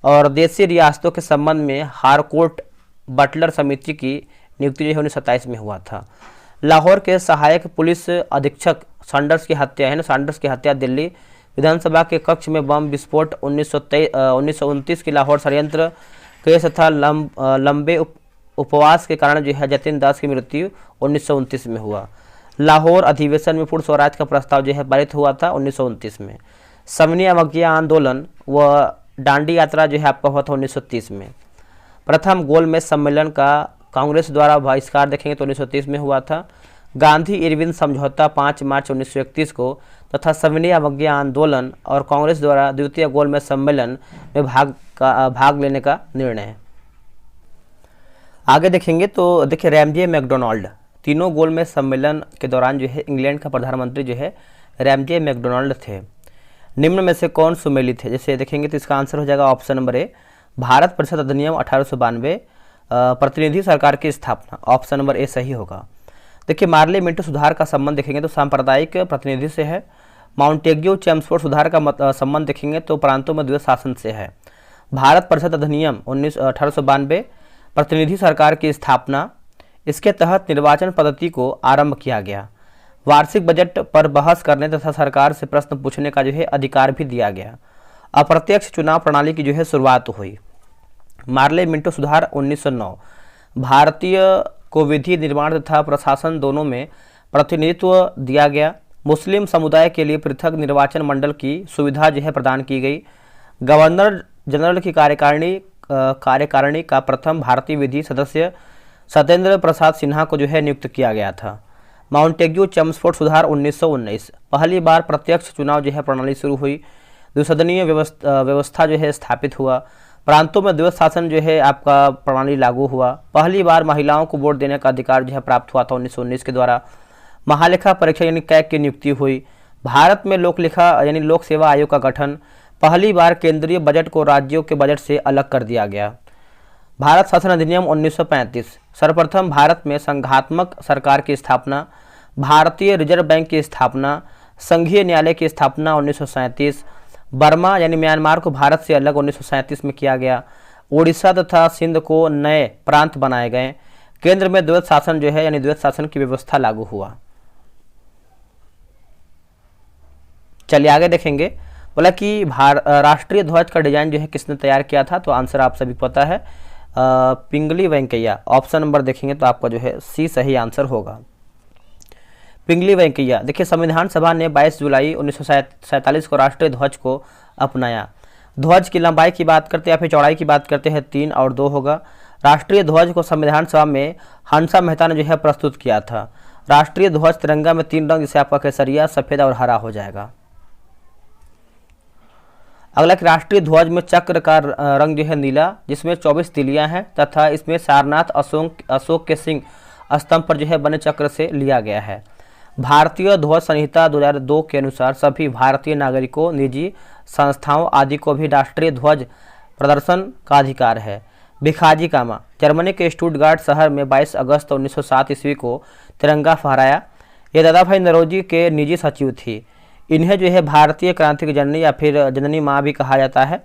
और देशी रियासतों के संबंध में हारकोर्ट बटलर समिति की नियुक्ति जो है 1927 में हुआ था। लाहौर के सहायक पुलिस अधीक्षक सैंडर्स की हत्या दिल्ली विधानसभा के कक्ष में बम विस्फोट 1929 की लाहौर षड्यंत्र केस तथा लंबे उपवास के कारण जो है जतिन दास की मृत्यु 1929 में हुआ। लाहौर अधिवेशन में पूर्ण स्वराज का प्रस्ताव जो है पारित हुआ था 1929 में। सविनय अवज्ञा आंदोलन व दांडी यात्रा जो है आपका हुआ था 1930 में। प्रथम गोलमेज सम्मेलन का कांग्रेस द्वारा बहिष्कार देखेंगे तो 1930 में हुआ था। गांधी इरविन समझौता 5 मार्च 1931 को तथा सविनय अवज्ञा आंदोलन और कांग्रेस द्वारा द्वितीय गोलमेज सम्मेलन में भाग लेने का निर्णय। आगे देखेंगे तो देखिए रैमजे मैकडोनाल्ड, तीनों गोलमेज सम्मेलन के दौरान जो है इंग्लैंड का प्रधानमंत्री जो है रैमजे मैकडोनाल्ड थे। निम्न में से कौन सुमेलित है? जैसे देखेंगे तो इसका आंसर हो जाएगा ऑप्शन नंबर ए, भारत परिषद अधिनियम 1892, प्रतिनिधि सरकार की स्थापना, ऑप्शन नंबर ए सही होगा। देखिए मार्ले मिंटो सुधार का संबंध देखेंगे तो सांप्रदायिक प्रतिनिधि से है। माउंटेग्यू चेम्सफोर्ड सुधार का संबंध देखेंगे तो प्रांतों में द्वैत शासन से है। भारत परिषद अधिनियम 1892, प्रतिनिधि सरकार की स्थापना, इसके तहत निर्वाचन पद्धति को आरंभ किया गया। वार्षिक बजट पर बहस करने तथा सरकार से प्रश्न पूछने का जो है अधिकार भी दिया गया। अप्रत्यक्ष चुनाव प्रणाली की जो है शुरुआत हुई। मार्ले मिंटो सुधार 1909, भारतीय को विधि निर्माण तथा प्रशासन दोनों में प्रतिनिधित्व दिया गया। मुस्लिम समुदाय के लिए पृथक निर्वाचन मंडल की सुविधा जो है प्रदान की गई। गवर्नर जनरल की कार्यकारिणी का प्रथम भारतीय विधि सदस्य सत्येंद्र प्रसाद सिन्हा को जो है नियुक्त किया गया था। माउंटेग्यू चेम्सफोर्ड सुधार 1919, पहली बार प्रत्यक्ष चुनाव जो है प्रणाली शुरू हुई। द्विसदनीय व्यवस्था जो है स्थापित हुआ। प्रांतों में द्वैत शासन जो है आपका प्रणाली लागू हुआ। पहली बार महिलाओं को वोट देने का अधिकार जो है प्राप्त हुआ था 1919 के द्वारा। महालेखा परीक्षक यानी कैग की नियुक्ति हुई। भारत में लोकलेखा यानी लोक सेवा आयोग का गठन। पहली बार केंद्रीय बजट को राज्यों के बजट से अलग कर दिया गया। भारत शासन अधिनियम 1935, सर्वप्रथम भारत में संघात्मक सरकार की स्थापना। भारतीय रिजर्व बैंक की स्थापना। संघीय न्यायालय की स्थापना 1937। बर्मा यानी म्यांमार को भारत से अलग 1937 में किया गया। उड़ीसा तथा सिंध को नए प्रांत बनाए गए। केंद्र में द्वैत शासन जो है यानी द्वैत शासन की व्यवस्था लागू हुआ। चलिए आगे देखेंगे। बोला कि राष्ट्रीय ध्वज का डिजाइन जो है किसने तैयार किया था? तो आंसर आप सभी पता है, पिंगली वेंकैया। ऑप्शन नंबर देखेंगे तो आपका जो है सी सही आंसर होगा, पिंगली वेंकैया। देखिए संविधान सभा ने 22 जुलाई 1947 को राष्ट्रीय ध्वज को अपनाया। ध्वज की लंबाई की बात करते हैं या फिर चौड़ाई की बात करते हैं 3 और 2 होगा। राष्ट्रीय ध्वज को संविधान सभा में हंसा मेहता ने जो है प्रस्तुत किया था। राष्ट्रीय ध्वज तिरंगा में 3 रंग, जिसे आपका केसरिया, सफेद और हरा हो जाएगा। अगला कि राष्ट्रीय ध्वज में चक्र का रंग जो है नीला, जिसमें 24 तिलियां हैं तथा इसमें सारनाथ अशोक के सिंह स्तंभ पर जो है बने चक्र से लिया गया है। भारतीय ध्वज संहिता 2002 के अनुसार सभी भारतीय नागरिकों, निजी संस्थाओं आदि को भी राष्ट्रीय ध्वज प्रदर्शन का अधिकार है। भिखाजी कामा, जर्मनी के स्टुटगार्ट शहर में 22 अगस्त 1907 ईस्वी को तिरंगा फहराया। ये दादा भाई नौरोजी के निजी सचिव थी। इन्हें जो है भारतीय क्रांति की जननी या फिर जननी माँ भी कहा जाता है।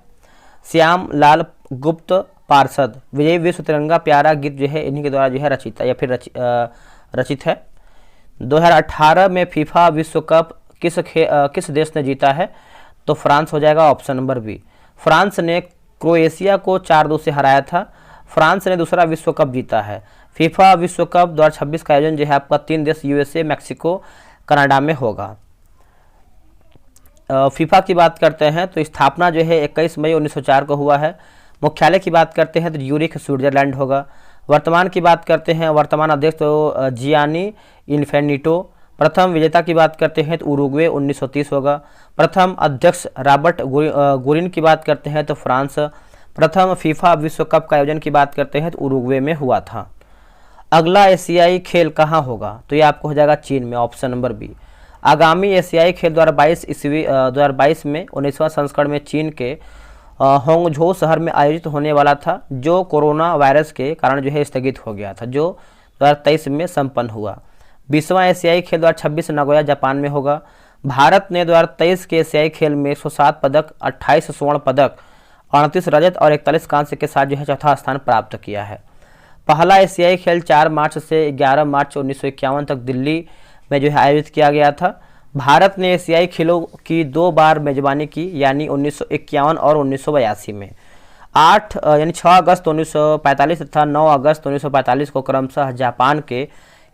श्याम लाल गुप्त पार्षद विजय विश्व तिरंगा प्यारा गीत जो है इन्हीं के द्वारा जो है रचित या फिर रचित है। 2018 में फीफा विश्व कप किस देश ने जीता है? तो फ्रांस हो जाएगा, ऑप्शन नंबर बी। फ्रांस ने क्रोएशिया को 4-2 से हराया था। फ्रांस ने दूसरा विश्व कप जीता है। फीफा विश्व कप 2026 का आयोजन जो है आपका 3 देश यूएसए, मैक्सिको, कनाडा में होगा। फीफा की बात करते हैं तो स्थापना जो है 21 मई 1904 को हुआ है। मुख्यालय की बात करते हैं तो यूरिख स्विट्जरलैंड होगा। वर्तमान की बात करते हैं, वर्तमान अध्यक्ष तो जियानी इन्फेनिटो। प्रथम विजेता की बात करते हैं तो उरुग्वे 1930 होगा। प्रथम अध्यक्ष रॉबर्ट गुरिन की बात करते हैं तो फ्रांस। प्रथम फीफा विश्व कप का आयोजन की बात करते हैं तो उरुग्वे में हुआ था। अगला एशियाई खेल कहाँ होगा? तो ये आपको हो जाएगा चीन में, ऑप्शन नंबर बी। आगामी एशियाई खेल 2022 में 19वां संस्करण में चीन के होंगझो शहर में आयोजित होने वाला था, जो कोरोना वायरस के कारण जो है स्थगित हो गया था, जो 2023 में संपन्न हुआ। 20वां एशियाई खेल 2026 नागोया जापान में होगा। भारत ने 2023 के एशियाई खेल में 107 पदक, 28 स्वर्ण पदक, 38 रजत और 41 कांस्य के साथ जो है चौथा स्थान प्राप्त किया है। पहला एशियाई खेल 4 मार्च से 11 मार्च 1951 तक दिल्ली में जो है आयोजित किया गया था। भारत ने एशियाई खेलों की 2 बार मेजबानी की, यानी 1951 और 1982 में। 6 अगस्त 1945 तथा 9 अगस्त 1945 को क्रमशः जापान के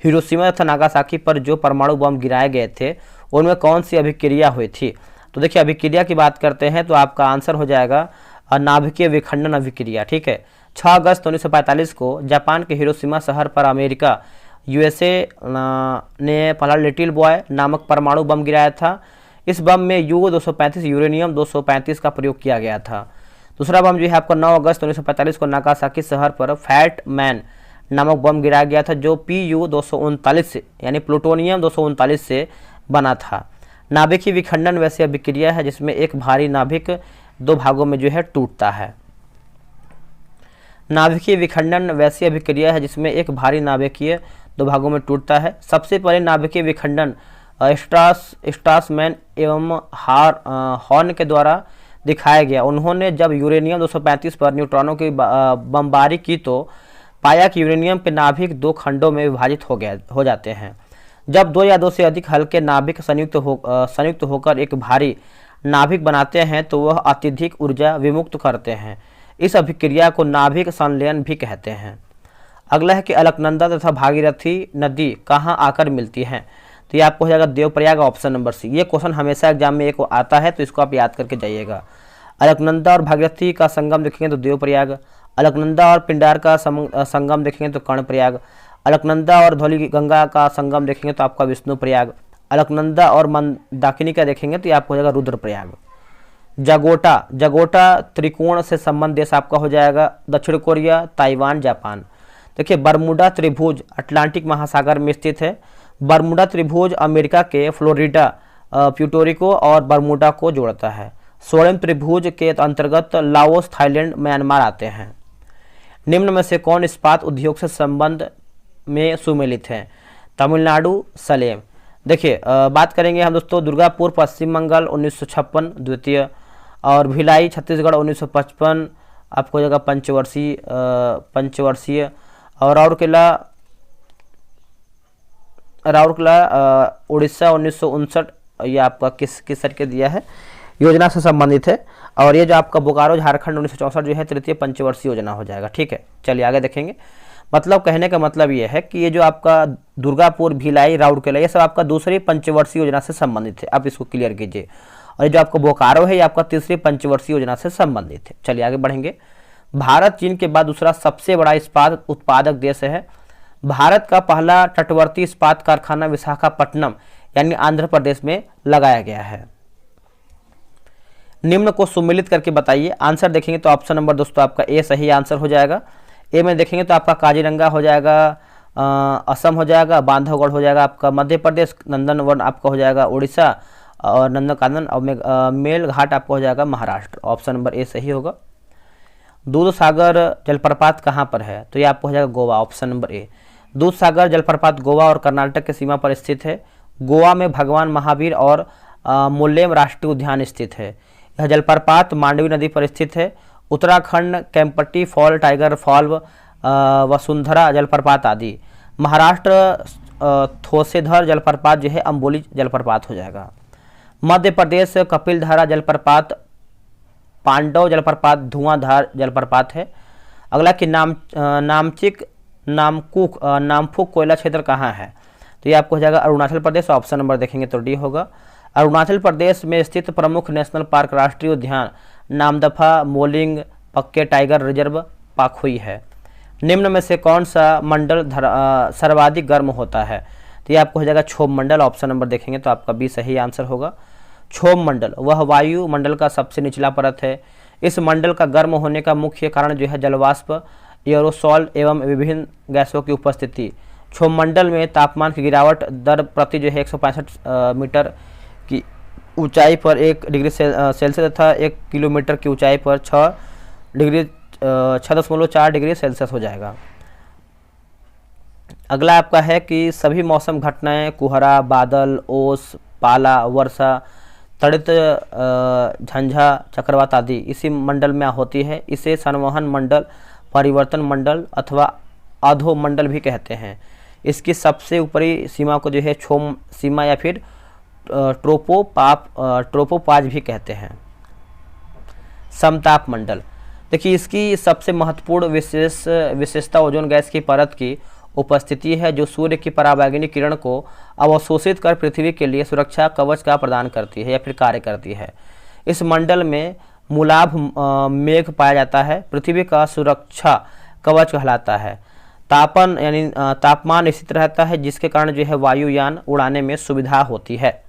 हिरोशिमा तथा नागासाकी पर जो परमाणु बम गिराए गए थे, उनमें कौन सी अभिक्रिया हुई थी? तो देखिए, अभिक्रिया की बात करते हैं तो आपका आंसर हो जाएगा नाभिकीय विखंडन अभिक्रिया। ठीक है, 6 अगस्त 1945 को जापान के हिरोशिमा शहर पर अमेरिका यूएसए ने पहला लिटिल बॉय नामक परमाणु बम गिराया था। इस बम में U-235 यूरेनियम 235 का प्रयोग किया गया था। दूसरा बम जो है आपको 9 अगस्त 1945 को नागासाकी शहर पर फैट मैन नामक बम गिराया गया था, जो Pu-239 यानी प्लूटोनियम 239 से बना था। नाभिकीय विखंडन वैसे अभिक्रिया है जिसमें एक भारी नाभिक 2 भागों में जो है टूटता है। नाभिकीय विखंडन वैसी अभिक्रिया है जिसमें एक भारी नाभिकीय 2 भागों में टूटता है। सबसे पहले नाभिकीय विखंडन स्ट्रासमैन एवं हॉर्न के द्वारा दिखाया गया। उन्होंने जब यूरेनियम 235 पर न्यूट्रॉनों की बमबारी की तो पाया कि यूरेनियम के नाभिक 2 खंडों में विभाजित हो जाते हैं। जब 2 या 2 से अधिक हल्के नाभिक संयुक्त होकर एक भारी नाभिक बनाते हैं तो वह अत्यधिक ऊर्जा विमुक्त करते हैं। इस अभिक्रिया को नाभिक संलयन भी कहते हैं। अगला है कि अलकनंदा तथा भागीरथी नदी कहाँ आकर मिलती हैं? तो ये आपको हो जाएगा देवप्रयाग, ऑप्शन नंबर सी। ये क्वेश्चन हमेशा एग्जाम में एक आता है, तो इसको आप याद करके जाइएगा। अलकनंदा और भागीरथी का संगम देखेंगे तो देवप्रयाग। अलकनंदा और पिंडार का संगम देखेंगे तो कर्णप्रयाग। अलकनंदा और धौली गंगा का संगम देखेंगे तो आपका विष्णुप्रयाग। अलकनंदा और मंदाकिनी का देखेंगे तो ये आपको हो जाएगा रुद्रप्रयाग। जगोटा त्रिकोण से संबंध देश आपका हो जाएगा दक्षिण कोरिया, ताइवान, जापान। देखिए, बरमूडा त्रिभुज अटलांटिक महासागर में स्थित है। बरमूडा त्रिभुज अमेरिका के फ्लोरिडा, प्यूर्टोरिको और बरमूडा को जोड़ता है। स्वर्ण त्रिभुज के अंतर्गत लाओस, थाईलैंड, म्यांमार आते हैं। निम्न में से कौन इस्पात उद्योग से संबंध में सुमेलित है? तमिलनाडु, सलेम। देखिए, बात करेंगे हम दोस्तों दुर्गापुर पश्चिम बंगाल 1956 द्वितीय, और भिलाई छत्तीसगढ़ 1955 आपको जगह पंचवर्षीय, और राउरकेला उड़ीसा 1959, ये आपका किस सर के दिया है, योजना से संबंधित है। और ये जो आपका बोकारो झारखंड 1964 जो है तृतीय पंचवर्षीय योजना हो जाएगा। ठीक है, चलिए आगे देखेंगे। मतलब कहने का मतलब ये है कि ये जो आपका दुर्गापुर, भिलाई, राउरकेला, ये सब आपका दूसरी पंचवर्षीय योजना से संबंधित है। आप इसको क्लियर कीजिए। और ये जो आपका बोकारो है ये आपका तीसरी पंचवर्षीय योजना से संबंधित है। चलिए आगे बढ़ेंगे। भारत चीन के बाद दूसरा सबसे बड़ा इस्पात उत्पादक देश है। भारत का पहला तटवर्ती इस्पात कारखाना विशाखापट्टनम यानी आंध्र प्रदेश में लगाया गया है। निम्न को सुमेलित करके बताइए। आंसर देखेंगे तो ऑप्शन नंबर दोस्तों आपका ए सही आंसर हो जाएगा। ए में देखेंगे तो आपका काजीरंगा हो जाएगा, असम हो जाएगा, बांधवगढ़ हो जाएगा आपका मध्य प्रदेश, नंदनवन आपका हो जाएगा उड़ीसा, और नंदनकानन और मेल घाट आपका हो जाएगा महाराष्ट्र। ऑप्शन नंबर ए सही होगा। दूध सागर जलप्रपात कहाँ पर है? तो ये आपको हो जाएगा गोवा, ऑप्शन नंबर ए। दूध सागर जलप्रपात गोवा और कर्नाटक की सीमा पर स्थित है। गोवा में भगवान महावीर और मुल्लेम राष्ट्रीय उद्यान स्थित है। यह जलप्रपात मांडवी नदी पर स्थित है। Uttarakhand Kempty fall, tiger fall, Vasundhara जलप्रपात आदि। महाराष्ट्र थोसेधर जलप्रपात जो है अम्बोली जलप्रपात हो जाएगा। मध्य प्रदेश कपिलधारा जलप्रपात, पांडव जलप्रपात, धुआंधार जलप्रपात है। अगला कि नामचिक नामफुक कोयला क्षेत्र कहाँ है? तो ये आपको हो जाएगा अरुणाचल प्रदेश, ऑप्शन नंबर देखेंगे तो डी होगा। अरुणाचल प्रदेश में स्थित प्रमुख नेशनल पार्क राष्ट्रीय उद्यान नामदफा, मोलिंग, पक्के टाइगर रिजर्व, पाखुई है। निम्न में से कौन सा मंडल सर्वाधिक गर्म होता है? तो ये आपको हो जाएगा क्षोभ मंडल, ऑप्शन नंबर देखेंगे तो आपका बी सही आंसर होगा। क्षोभ मंडल वह वायु मंडल का सबसे निचला परत है। इस मंडल का गर्म होने का मुख्य कारण जो है जलवाष्प, एरोसॉल एवं विभिन्न गैसों की उपस्थिति। क्षोभ मंडल में तापमान की गिरावट दर प्रति जो है 165 मीटर की ऊंचाई पर 1 डिग्री सेल्सियस तथा 1 किलोमीटर की ऊंचाई पर 6.4 डिग्री सेल्सियस हो जाएगा। अगला आपका है कि सभी मौसम घटनाएं कुहरा, बादल, ओस, पाला, वर्षा, तड़ित, झंझा, चक्रवात आदि इसी मंडल में होती है। इसे संवहन मंडल, परिवर्तन मंडल अथवा अधो मंडल भी कहते हैं। इसकी सबसे ऊपरी सीमा को जो है क्षोभ सीमा या फिर ट्रोपोपाज भी कहते हैं। समताप मंडल, देखिए इसकी सबसे महत्वपूर्ण विशेषता ओजोन गैस की परत की उपस्थिति है, जो सूर्य की पराबैंगनी किरण को अवशोषित कर पृथ्वी के लिए सुरक्षा कवच का प्रदान करती है या फिर कार्य करती है। इस मंडल में मूलाभ मेघ पाया जाता है, पृथ्वी का सुरक्षा कवच कहलाता है। तापन यानी तापमान स्थित रहता है, जिसके कारण जो है वायुयान उड़ाने में सुविधा होती है।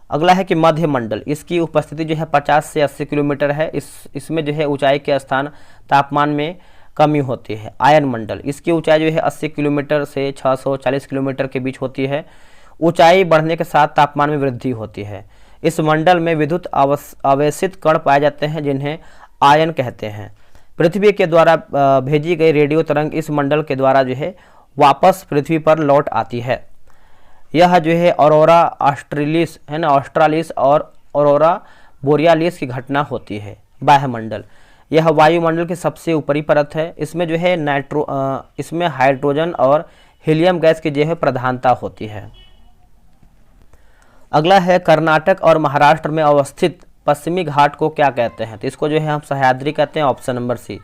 अगला है कि मध्य मंडल, इसकी उपस्थिति जो है 50 से 80 किलोमीटर है। इसमें जो है ऊंचाई के स्थान तापमान में कमी होती है। आयन मंडल, इसकी ऊंचाई जो है 80 किलोमीटर से 640 किलोमीटर के बीच होती है। ऊंचाई बढ़ने के साथ तापमान में वृद्धि होती है। इस मंडल में विद्युत आवेशित कण पाए जाते हैं, जिन्हें आयन कहते हैं। पृथ्वी के द्वारा भेजी गई रेडियो तरंग इस मंडल के द्वारा जो है वापस पृथ्वी पर लौट आती है। यह जो है ऑरोरा ऑस्ट्रेलिस है ना, ऑस्ट्रालिस और ऑरोरा बोरियालिस की घटना होती है। बाह्यमंडल, यह वायुमंडल की सबसे ऊपरी परत है। इसमें जो है इसमें हाइड्रोजन और हीलियम गैस की जो है प्रधानता होती है। अगला है कर्नाटक और महाराष्ट्र में अवस्थित पश्चिमी घाट को क्या कहते हैं? तो इसको जो है हम सह्याद्री कहते हैं, ऑप्शन नंबर सी।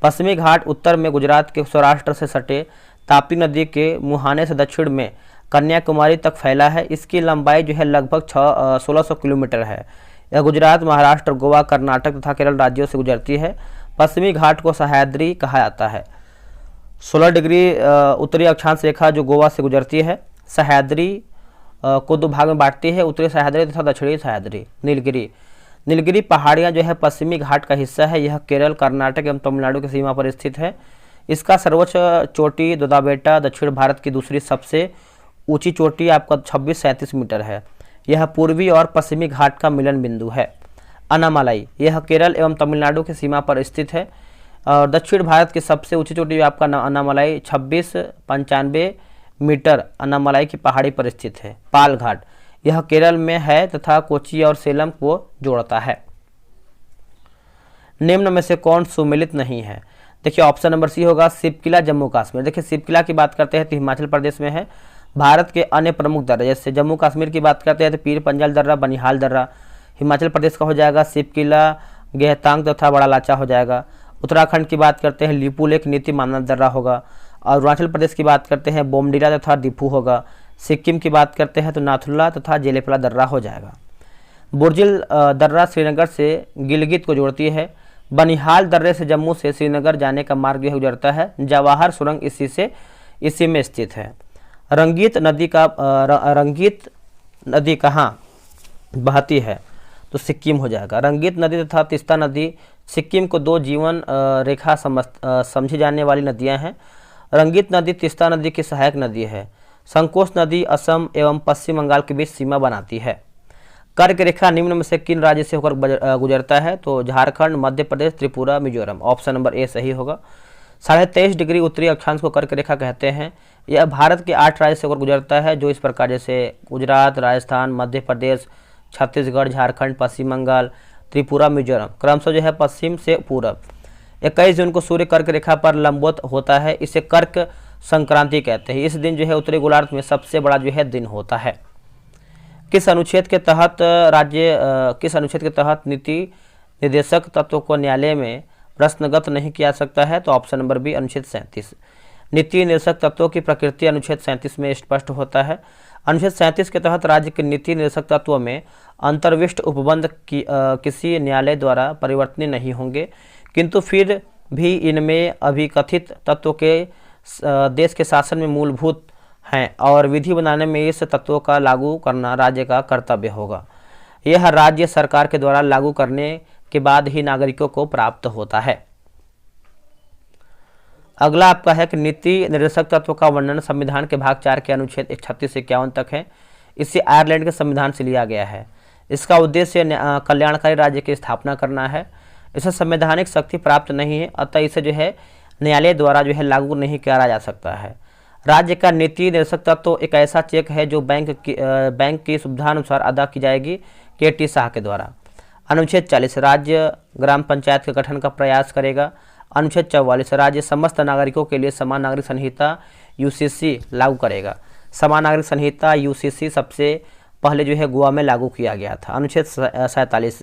पश्चिमी घाट उत्तर में गुजरात के सौराष्ट्र से सटे तापी नदी के मुहाने से दक्षिण में कन्याकुमारी तक फैला है। इसकी लंबाई जो है लगभग 1600 किलोमीटर है। यह गुजरात, महाराष्ट्र, गोवा, कर्नाटक तथा केरल राज्यों से गुजरती है। पश्चिमी घाट को सह्याद्री कहा जाता है। 16 डिग्री उत्तरी अक्षांश रेखा जो गोवा से गुजरती है, सह्याद्री को दो भाग में बांटती है, उत्तरी सह्याद्री तथा दक्षिणी सह्याद्री। नीलगिरी पहाड़ियाँ जो है पश्चिमी घाट का हिस्सा है। यह केरल, कर्नाटक एवं तमिलनाडु की सीमा पर स्थित है। इसका सर्वोच्च चोटी दोदाबेटा दक्षिण भारत की दूसरी सबसे ऊंची चोटी आपका 2637 मीटर है। यह पूर्वी और पश्चिमी घाट का मिलन बिंदु है। अन्नामलाई, यह केरल एवं तमिलनाडु की सीमा पर स्थित है और दक्षिण भारत की सबसे ऊंची चोटी आपका अन्नामलाई 2695 मीटर अन्नामलाई की पहाड़ी पर स्थित है। पाल घाट, यह केरल में है तथा कोच्चि और सेलम को जोड़ता है। निम्न में से कौन सुमेलित नहीं है? देखिए ऑप्शन नंबर सी होगा शिवकिला, जम्मू कश्मीर। देखिए शिवकिला की बात करते हैं तो हिमाचल प्रदेश में है। भारत के अन्य प्रमुख दर्रे, जैसे जम्मू कश्मीर की बात करते हैं तो पीर पंजाल दर्रा, बनिहाल दर्रा। हिमाचल प्रदेश का हो जाएगा शिवकिला, गेहतांग तथा बड़ा लाचा हो जाएगा। उत्तराखंड की बात करते हैं लिपुलेख, नीति मानव दर्रा होगा। और अरुणाचल प्रदेश की बात करते हैं बोमडीला तथा दीफू होगा। सिक्किम की बात करते हैं तो नाथुला तथा जेलेफला दर्रा हो जाएगा। बुर्जिल दर्रा श्रीनगर से गिलगित को जोड़ती है। बनिहाल दर्रे से जम्मू से श्रीनगर जाने का मार्ग यह गुजरता है। जवाहर सुरंग इसी में स्थित है। रंगीत नदी कहाँ बहती है? तो सिक्किम हो जाएगा। रंगीत नदी तथा तीस्ता नदी सिक्किम को दो जीवन रेखा समझी जाने वाली नदियां हैं। रंगीत नदी तीस्ता नदी की सहायक नदी है। संकोच नदी असम एवं पश्चिम बंगाल के बीच सीमा बनाती है। कर्क रेखा निम्न में से किन राज्य से होकर गुजरता है? तो Jharkhand, Madhya Pradesh, Tripura, Mizoram. Option number A सही होगा। 23.5 डिग्री उत्तरी अक्षांश को कर्क रेखा कहते हैं। यह भारत के 8 राज्य से होकर गुजरता है, जो इस प्रकार जैसे गुजरात, राजस्थान, मध्य प्रदेश, छत्तीसगढ़, झारखंड, पश्चिम बंगाल, त्रिपुरा, मिजोरम, क्रमशः जो है पश्चिम से पूरब। 21 जून को सूर्य कर्क रेखा पर लंबवत होता है, इसे कर्क संक्रांति कहते हैं। इस दिन जो है उत्तरी गोलार्ध में सबसे बड़ा जो है दिन होता है। किस अनुच्छेद के तहत नीति निर्देशक तत्व को न्यायालय में प्रश्नगत नहीं किया सकता है? तो ऑप्शन नंबर बी अनुच्छेद 37। नीति निर्देशक तत्वों की प्रकृति अनुच्छेद 37 में स्पष्ट होता है। अनुच्छेद 37 के तहत राज्य के नीति निर्देशक तत्वों में अंतर्विष्ट उपबंध किसी न्यायालय द्वारा परिवर्तनीय नहीं होंगे, किंतु फिर भी इनमें अभिकथित तत्वों के देश के शासन में मूलभूत हैं और विधि बनाने में इस तत्वों का लागू करना राज्य का कर्तव्य होगा। यह राज्य सरकार के द्वारा लागू करने के बाद ही नागरिकों को प्राप्त होता है। अगला आपका है कि नीति निर्देशक तत्व का वर्णन संविधान के भाग 4 के अनुच्छेद 36 से 51 तक है। इसे आयरलैंड के संविधान से लिया गया है। इसका उद्देश्य कल्याणकारी राज्य की स्थापना करना है। इसे संवैधानिक शक्ति प्राप्त नहीं है, अतः इसे जो है न्यायालय द्वारा जो है लागू नहीं किया जा सकता है। राज्य का नीति निर्देशक तत्व एक ऐसा चेक है जो बैंक की सुविधानुसार अदा की जाएगी के.टी. शाह के द्वारा। अनुच्छेद 40 राज्य ग्राम पंचायत के गठन का प्रयास करेगा। अनुच्छेद 44 राज्य समस्त नागरिकों के लिए समान नागरिक संहिता यूसीसी लागू करेगा। समान नागरिक संहिता यूसीसी सबसे पहले जो है गोवा में लागू किया गया था। अनुच्छेद 47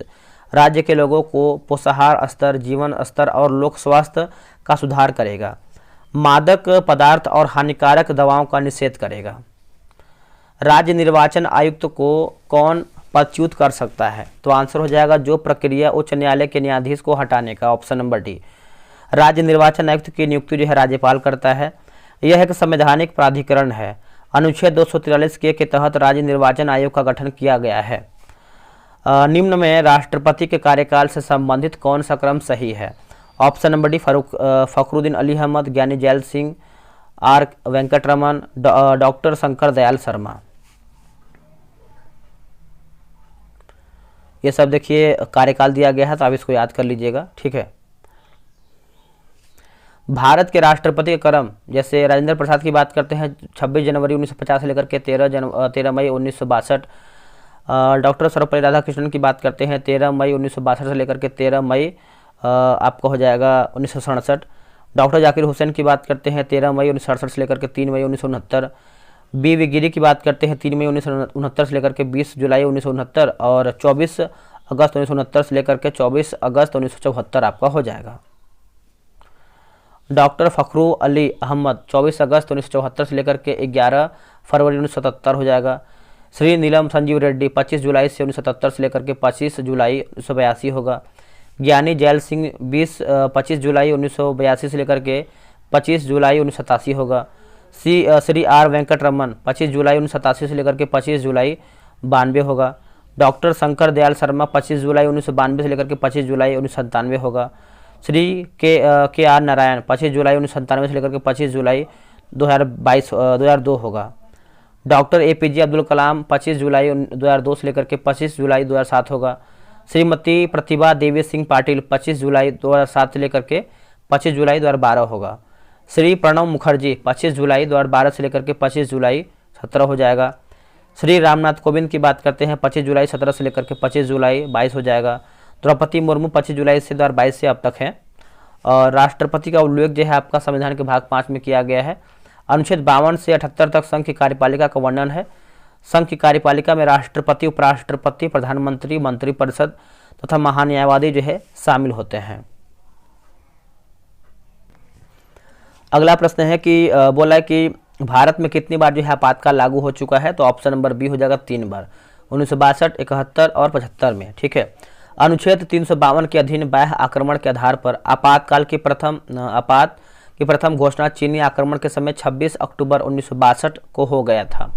राज्य के लोगों को पोषाहार स्तर, जीवन स्तर और लोक स्वास्थ्य का सुधार करेगा। मादक पदार्थ और हानिकारक दवाओं का निषेध करेगा। राज्य निर्वाचन आयुक्त को कौन पदच्युत कर सकता है? तो आंसर हो जाएगा जो प्रक्रिया उच्च न्यायालय के न्यायाधीश को हटाने का। Option number D. राज्य निर्वाचन आयुक्त की नियुक्ति जो है राज्यपाल करता है। यह एक संवैधानिक प्राधिकरण है। अनुच्छेद 243 के तहत राज्य निर्वाचन आयोग का गठन किया गया है। निम्न में राष्ट्रपति के कार्यकाल से संबंधित कौन सा क्रम सही है? Option number D Fakhruddin Ali Ahmed, Giani Zail Singh, R Venkataraman, doctor Shankar Dayal Sharma. ये सब देखिए कार्यकाल दिया गया है, तो आप इसको याद कर लीजिएगा, ठीक है। भारत के राष्ट्रपति के क्रम, जैसे राजेंद्र प्रसाद की बात करते हैं 26 जनवरी 1950 से लेकर के 13 मई 1962। डॉक्टर सर्वपल्ली राधाकृष्णन की बात करते हैं 13 मई 1962 से लेकर के 13 मई आपका हो जाएगा 1967। डॉक्टर जाकिर हुसैन की बात करते हैं 13 मई 1968 से लेकर के 3 मई 1969। बी.वी. गिरी की बात करते हैं 3 मई 1969 से लेकर के 20 जुलाई 1969 और 24 अगस्त 1969 से लेकर के 24 अगस्त 1974 आपका हो जाएगा। डॉक्टर फखरू अली अहमद 24 अगस्त 1974 से लेकर के 11 फरवरी 1977 हो जाएगा। श्री नीलम संजीव रेड्डी 25 जुलाई से 1977 से लेकर के 25 जुलाई 1982 होगा। ज्ञानी जैल सिंह 25 जुलाई 1982 से लेकर के 25 जुलाई 1987 होगा। श्री आर वेंकटरमन 25 जुलाई 1987 से लेकर के 25 जुलाई 92 होगा। डॉक्टर शंकर दयाल शर्मा 25 जुलाई 1992 से लेकर के 25 जुलाई 1997 होगा। श्री के आर नारायण 25 जुलाई 1997 से लेकर के 25 जुलाई 2002 होगा। डॉक्टर APJ अब्दुल कलाम 25 जुलाई 2002 से लेकर के 25 जुलाई 2007 होगा। श्रीमती प्रतिभा देवी सिंह पाटिल 25 जुलाई 2007 से लेकर के 25 जुलाई 2012 होगा। श्री प्रणब मुखर्जी 25 जुलाई 2012 से लेकर के 25 जुलाई 17 हो जाएगा। श्री रामनाथ कोविंद की बात करते हैं 25 जुलाई 17 से लेकर के 25 जुलाई 22 हो जाएगा। द्रौपदी मुर्मू 25 जुलाई से 2022 से अब तक है। और राष्ट्रपति का उल्लेख जो है आपका संविधान के भाग 5 में किया गया है। अनुच्छेद 52 से 78 तक संघ की कार्यपालिका का वर्णन है। संघ की कार्यपालिका में राष्ट्रपति, उपराष्ट्रपति, प्रधानमंत्री, मंत्रिपरिषद तथा महान्यायवादी जो है शामिल होते हैं। अगला प्रश्न है कि बोला है कि भारत में कितनी बार जो है आपातकाल लागू हो चुका है? तो ऑप्शन नंबर बी हो जाएगा 3 बार, 1962, 71 और 75 में, ठीक है। अनुच्छेद 352 के अधीन बाह्य आक्रमण के आधार पर आपात की प्रथम घोषणा चीनी आक्रमण के समय 26 अक्टूबर 1962 को हो गया था,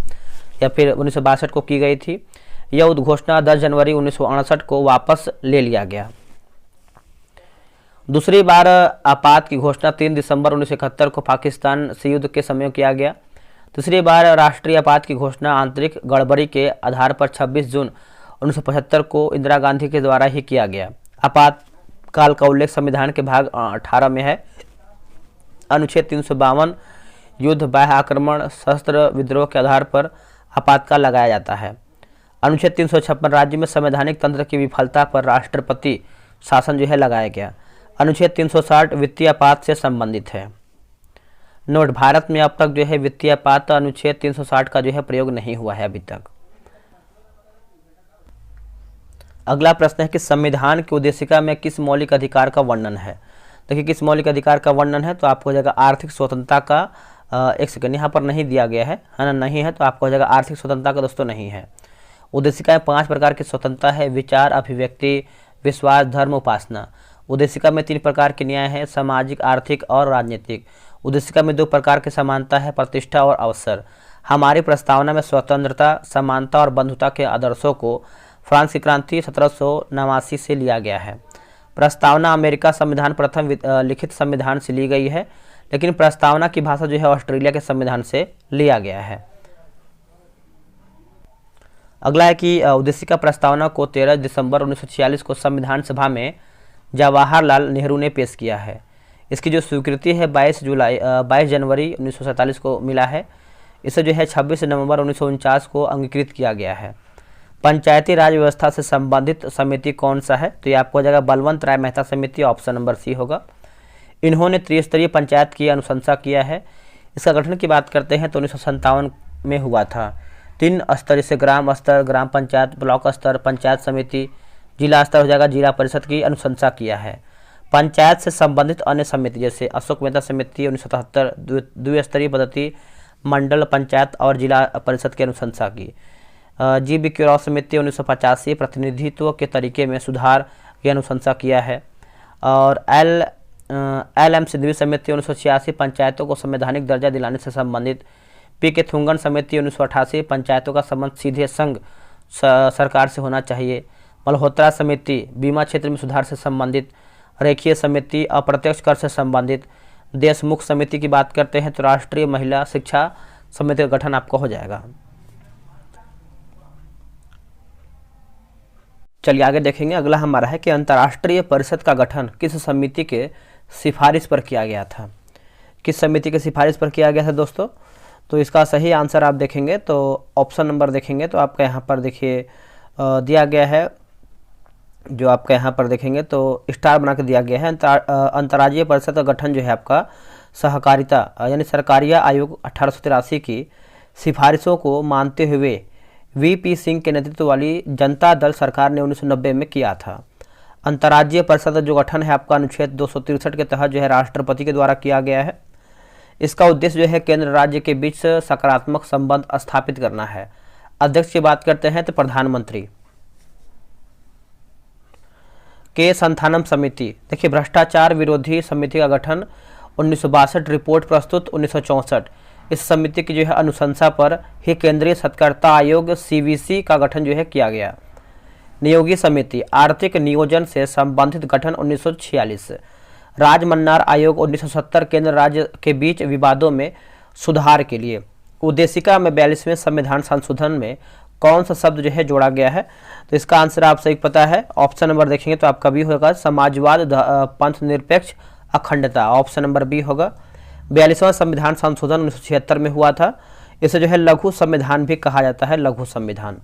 या फिर 1962 को की गई थी। यह उद्घोषणा 10 जनवरी 1968 को वापस ले लिया गया। दूसरी बार आपात की घोषणा 3 दिसंबर 1971 को पाकिस्तान से युद्ध के समय किया गया। तीसरी बार राष्ट्रीय आपात की घोषणा आंतरिक गड़बड़ी के आधार पर 26 जून 1975 को इंदिरा गांधी के द्वारा ही किया गया। आपातकाल का उल्लेख संविधान के भाग 18 में है। अनुच्छेद 352 युद्ध, बाह्य आक्रमण, सशस्त्र विद्रोह के आधार पर आपातकाल लगाया जाता है। अनुच्छेद 356 राज्य में संवैधानिक तंत्र की विफलता पर राष्ट्रपति शासन जो है लगाया गया। अनुच्छेद 360 वित्तीय आपात से संबंधित है। नोट, भारत में अब तक जो है वित्तीय आपात अनुच्छेद 360 का जो है प्रयोग नहीं हुआ है अभी तक। अगला प्रश्न है कि संविधान की उद्देशिका में किस मौलिक अधिकार का वर्णन है। देखिए किस मौलिक अधिकार का वर्णन है, तो आपको हो जाएगा आर्थिक स्वतंत्रता का। एक सेकंड, यहाँ पर नहीं दिया गया है ना, नहीं है, तो आपको हो जाएगा आर्थिक स्वतंत्रता का दोस्तों नहीं है। उद्देशिका में 5 प्रकार की स्वतंत्रता है, विचार, अभिव्यक्ति, विश्वास, धर्म, उपासना। उद्देशिका में 3 प्रकार के न्याय है, सामाजिक, आर्थिक और राजनीतिक। उद्देशिका में 2 प्रकार की समानता है, प्रतिष्ठा और अवसर। हमारी प्रस्तावना में स्वतंत्रता, समानता और बंधुता के आदर्शों को फ्रांस की क्रांति 1789 से लिया गया है। प्रस्तावना अमेरिका संविधान प्रथम लिखित संविधान से ली गई है, लेकिन प्रस्तावना की भाषा जो है ऑस्ट्रेलिया के संविधान से लिया गया है। अगला है कि उद्देशिका प्रस्तावना को 13 दिसंबर 1946 को संविधान सभा में जवाहरलाल नेहरू ने पेश किया है। इसकी जो स्वीकृति है 22 जनवरी 1947 को मिला है। इसे जो है 26 नवंबर 1949 को अंगीकृत किया गया है। पंचायती राज व्यवस्था से संबंधित समिति कौन सा है, तो ये आपको हो जाएगा बलवंत राय मेहता समिति, ऑप्शन नंबर सी होगा। इन्होंने त्रिस्तरीय पंचायत की अनुशंसा किया है। इसका गठन की बात करते हैं तो 1957 में हुआ था। 3 स्तर से ग्राम स्तर, ग्राम पंचायत, ब्लॉक स्तर, पंचायत समिति, जिला स्तर हो जाएगा, जिला परिषद की अनुशंसा किया है। पंचायत से संबंधित अन्य समिति जैसे अशोक मेहता समिति 1977 द्विस्तरीय पद्धति, मंडल पंचायत और जिला परिषद की अनुशंसा की। जी.बी. क्यूराव समिति 1985 प्रतिनिधित्व के तरीके में सुधार की अनुशंसा किया है। और एल.एम. सिद्धवी समिति 1986 पंचायतों को संवैधानिक दर्जा दिलाने से संबंधित। पी.के. थुंगन समिति 1988 पंचायतों का संबंध सीधे संघ सरकार से होना चाहिए। मल्होत्रा समिति बीमा क्षेत्र में सुधार से संबंधित। रेखीय समिति अप्रत्यक्ष कर से संबंधित। देशमुख समिति की बात करते हैं तो राष्ट्रीय महिला शिक्षा समिति का गठन आपका हो जाएगा। चलिए आगे देखेंगे। अगला हमारा है कि अंतर्राष्ट्रीय परिषद का गठन किस समिति के सिफारिश पर किया गया था। किस समिति के सिफारिश पर किया गया था दोस्तों, तो इसका सही आंसर आप देखेंगे तो ऑप्शन नंबर देखेंगे तो आपका यहाँ पर देखिए दिया गया है, जो आपका यहाँ पर देखेंगे तो स्टार बना के दिया गया है। अंतर्राज्यीय परिषद का गठन जो है आपका सहकारिता यानी सरकारिया आयोग 1883 की सिफारिशों को मानते हुए वीपी सिंह के नेतृत्व वाली जनता दल सरकार ने 1990 में किया था। अंतर्राज्यीय परिषद का जो गठन है आपका अनुच्छेद 263 के तहत जो है राष्ट्रपति के द्वारा किया गया है। इसका उद्देश्य जो है केंद्र राज्य के बीच सकारात्मक संबंध स्थापित करना है। अध्यक्ष की बात करते हैं तो प्रधानमंत्री। के संथानम समिति, देखिए भ्रष्टाचार विरोधी समिति का गठन 1962 रिपोर्ट प्रस्तुत 1964। इस समिति की जो है अनुशंसा पर ही केंद्रीय सत्कर्ता आयोग सीवीसी का गठन जो है किया गया। नियोगी समिति आर्थिक नियोजन से संबंधित गठन 1946। राजमन्नार आयोग 1970 केंद्र राज्य के बीच विवादों में सुधार के लिए। उद्देशिका में 42वें संविधान संशोधन में कौन सा शब्द जो है जोड़ा गया है, तो इसका आंसर आप सही पता है। ऑप्शन नंबर देखेंगे तो आपका बी होगा समाजवाद, पंथ निरपेक्ष, अखंडता, ऑप्शन नंबर बी होगा। 42वां संविधान संशोधन 1976 में हुआ था। इसे जो है लघु संविधान भी कहा जाता है, लघु संविधान।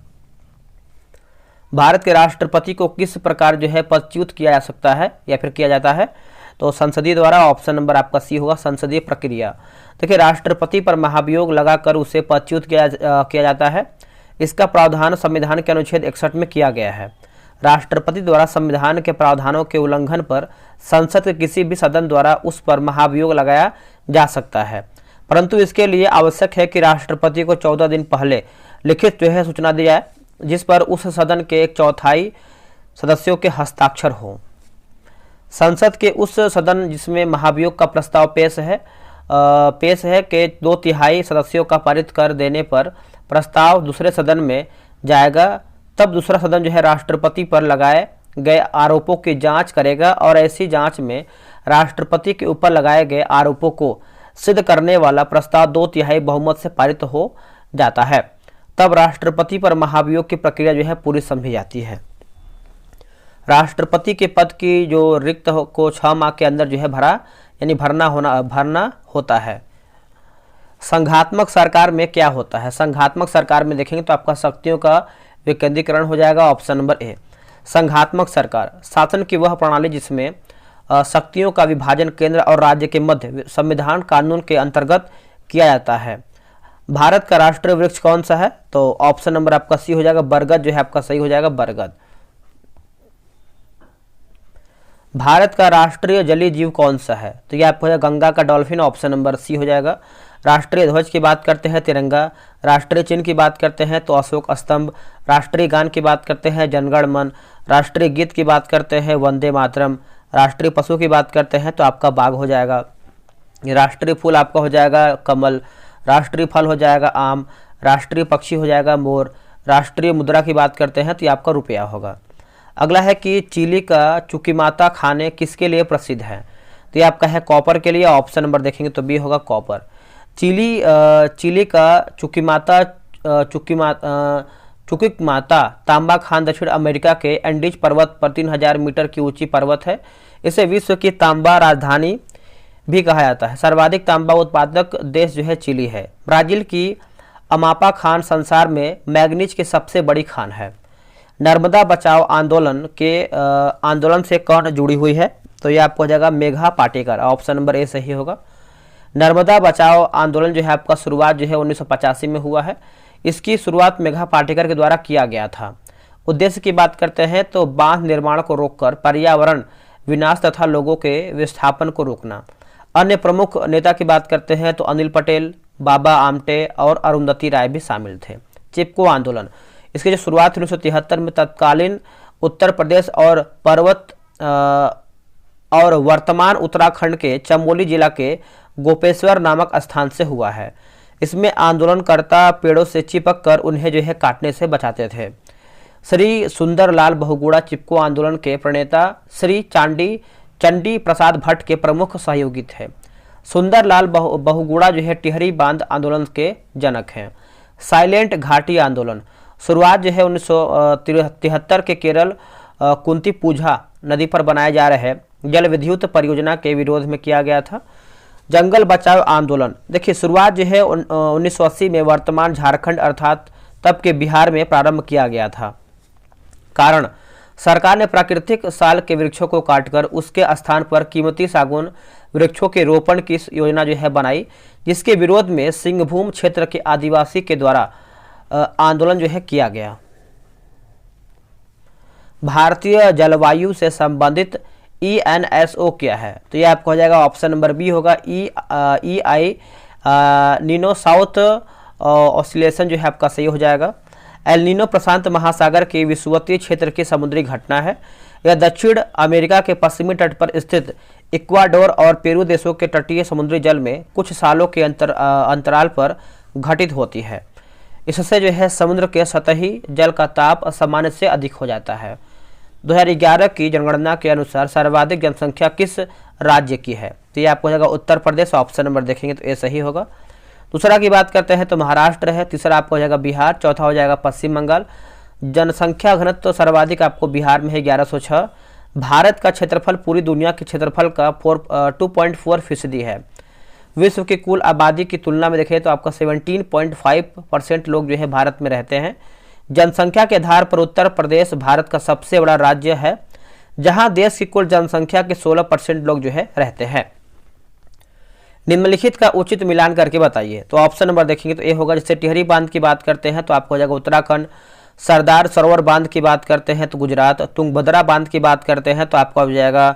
भारत के राष्ट्रपति को किस प्रकार जो है पदच्युत किया जा सकता है या फिर किया जाता है, तो संसदीय द्वारा, ऑप्शन नंबर आपका सी होगा संसदीय प्रक्रिया। देखिए राष्ट्रपति पर महाभियोग लगाकर उसे पदच्युत किया जाता है। इसका प्रावधान संविधान के अनुच्छेद 61 में किया गया है। राष्ट्रपति द्वारा संविधान के प्रावधानों के उल्लंघन पर संसद के किसी भी सदन द्वारा उस पर महाभियोग लगाया जा सकता है, परंतु इसके लिए आवश्यक है कि राष्ट्रपति को 14 दिन पहले लिखित जो है सूचना दी जाए, जिस पर उस सदन के 1/4 सदस्यों के हस्ताक्षर हो। संसद के उस सदन जिसमें महाभियोग का प्रस्ताव पेश है कि 2/3 सदस्यों का पारित कर देने पर प्रस्ताव दूसरे सदन में जाएगा। तब दूसरा सदन जो है राष्ट्रपति पर लगाए गए आरोपों की जांच करेगा और ऐसी जांच में राष्ट्रपति के ऊपर लगाए गए आरोपों को सिद्ध करने वाला प्रस्ताव 2/3 बहुमत से पारित हो जाता है। तब राष्ट्रपति पर महाभियोग की प्रक्रिया जो है पूरी समझी जाती है। राष्ट्रपति के पद की जो रिक्त को 6 माह के अंदर जो है भरना होता है। संघात्मक सरकार में क्या होता है? संघात्मक सरकार में देखेंगे तो आपका शक्तियों का विकेंद्रीकरण हो जाएगा, ऑप्शन नंबर ए। संघात्मक सरकार शासन की वह प्रणाली जिसमें शक्तियों का विभाजन केंद्र और राज्य के मध्य संविधान कानून के अंतर्गत किया जाता है। भारत का राष्ट्रीय वृक्ष कौन सा है? तो ऑप्शन नंबर आपका सी हो जाएगा, बरगद जो है आपका सही हो जाएगा, बरगद। भारत का राष्ट्रीय जलीय जीव कौन सा है? तो ये आपको है गंगा का डॉल्फिन, ऑप्शन नंबर सी हो जाएगा। राष्ट्रीय ध्वज की बात करते हैं तिरंगा, राष्ट्रीय चिन्ह की बात करते हैं तो अशोक स्तंभ, राष्ट्रीय गान की बात करते हैं जनगण मन, राष्ट्रीय गीत की बात करते हैं वंदे मातरम, राष्ट्रीय पशु की बात करते हैं तो आपका बाघ हो जाएगा। राष्ट्रीय फूल आपका हो जाएगा कमल, राष्ट्रीय फल हो जाएगा आम, राष्ट्रीय पक्षी हो जाएगा मोर, राष्ट्रीय मुद्रा की बात करते हैं तो ये आपका रुपया होगा। अगला है कि चिली का चुकीमाता खाने किसके लिए प्रसिद्ध है? तो ये आपका है कॉपर के लिए, ऑप्शन नंबर देखेंगे तो बी होगा कॉपर। चिली का चुकीमाता तांबा खान दक्षिण अमेरिका के एंडीज पर्वत पर 3000 मीटर की ऊंची पर्वत है। इसे विश्व की तांबा राजधानी भी कहा जाता है। सर्वाधिक तांबा उत्पादक देश जो है चिली है। ब्राजील की अमापा खान संसार में मैग्नीज की सबसे बड़ी खान है। नर्मदा बचाओ आंदोलन से कौन जुड़ी हुई है? तो ये आपको हो जाएगा Megha Patekar, option number A सही होगा। नर्मदा बचाओ आंदोलन जो है आपका शुरुआत जो है 1985 में हुआ है। इसकी शुरुआत मेघा पाटेकर के द्वारा किया गया था। उद्देश्य की बात करते हैं तो बांध निर्माण को रोककर पर्यावरण विनाश तथा लोगों के विस्थापन को रोकना। अन्य प्रमुख नेता की बात करते हैं तो अनिल पटेल, बाबा आमटे और अरुंधति राय भी शामिल थे। चिपको आंदोलन, इसकी जो शुरुआत 1973 में तत्कालीन उत्तर प्रदेश और वर्तमान उत्तराखंड के चमोली जिला के गोपेश्वर नामक स्थान से हुआ है। इसमें आंदोलनकर्ता पेड़ों से चिपक कर उन्हें जो है काटने से बचाते थे। श्री सुंदरलाल बहुगुणा चिपको आंदोलन के प्रणेता श्री चंडी प्रसाद भट्ट के प्रमुख सहयोगी थे। सुंदरलाल बहुगुणा जो है टिहरी बांध आंदोलन के जनक हैं। साइलेंट घाटी आंदोलन शुरुआत जो है 1973 के केरल कुंतीपुझा नदी पर बनाए जा रहे जल विद्युत परियोजना के विरोध में किया गया था। जंगल बचाओ आंदोलन, देखिए शुरुआत जो है 1980 में वर्तमान झारखंड अर्थात तब के बिहार में प्रारंभ किया गया था। कारण, सरकार ने प्राकृतिक साल के वृक्षों को काटकर उसके स्थान पर कीमती सागौन वृक्षों के रोपण की योजना जो है बनाई, जिसके विरोध में सिंहभूम क्षेत्र के आदिवासी के द्वारा आंदोलन जो है किया गया। भारतीय जलवायु से संबंधित ENSO क्या है? तो ये आपको हो जाएगा ऑप्शन नंबर बी होगा, EI नीनो साउथ ऑसिलेशन जो है आपका सही हो जाएगा। एल नीनो प्रशांत महासागर के विषुवतीय क्षेत्र की समुद्री घटना है। यह दक्षिण अमेरिका के पश्चिमी तट पर स्थित इक्वाडोर और पेरू देशों के तटीय समुद्री जल में कुछ सालों के अंतराल पर घटित होती है। इससे जो है समुद्र के सतही जल का ताप सामान्य से अधिक हो जाता है। 2011 की जनगणना के अनुसार सर्वाधिक जनसंख्या किस राज्य की है? तो ये आपको हो जाएगा उत्तर प्रदेश, ऑप्शन नंबर देखेंगे तो ये सही होगा। दूसरा की बात करते हैं तो महाराष्ट्र है। तीसरा आपको हो जाएगा बिहार, चौथा हो जाएगा पश्चिम बंगाल। जनसंख्या घनत्व तो सर्वाधिक आपको बिहार में है 1106। भारत का क्षेत्रफल पूरी दुनिया के क्षेत्रफल का 2.4% है। विश्व की कुल आबादी की तुलना में देखें तो आपका 17.5% लोग जो है भारत में रहते हैं। जनसंख्या के आधार पर उत्तर प्रदेश भारत का सबसे बड़ा राज्य है, जहां देश की कुल जनसंख्या के 16% लोग जो है रहते हैं। निम्नलिखित का उचित मिलान करके बताइए। तो ऑप्शन नंबर देखेंगे तो ये होगा। जैसे टिहरी बांध की बात करते हैं तो आपको हो जाएगा उत्तराखंड, सरदार सरोवर बांध की बात करते हैं तो गुजरात, तुंगभद्रा बांध की बात करते हैं तो आपका हो जाएगा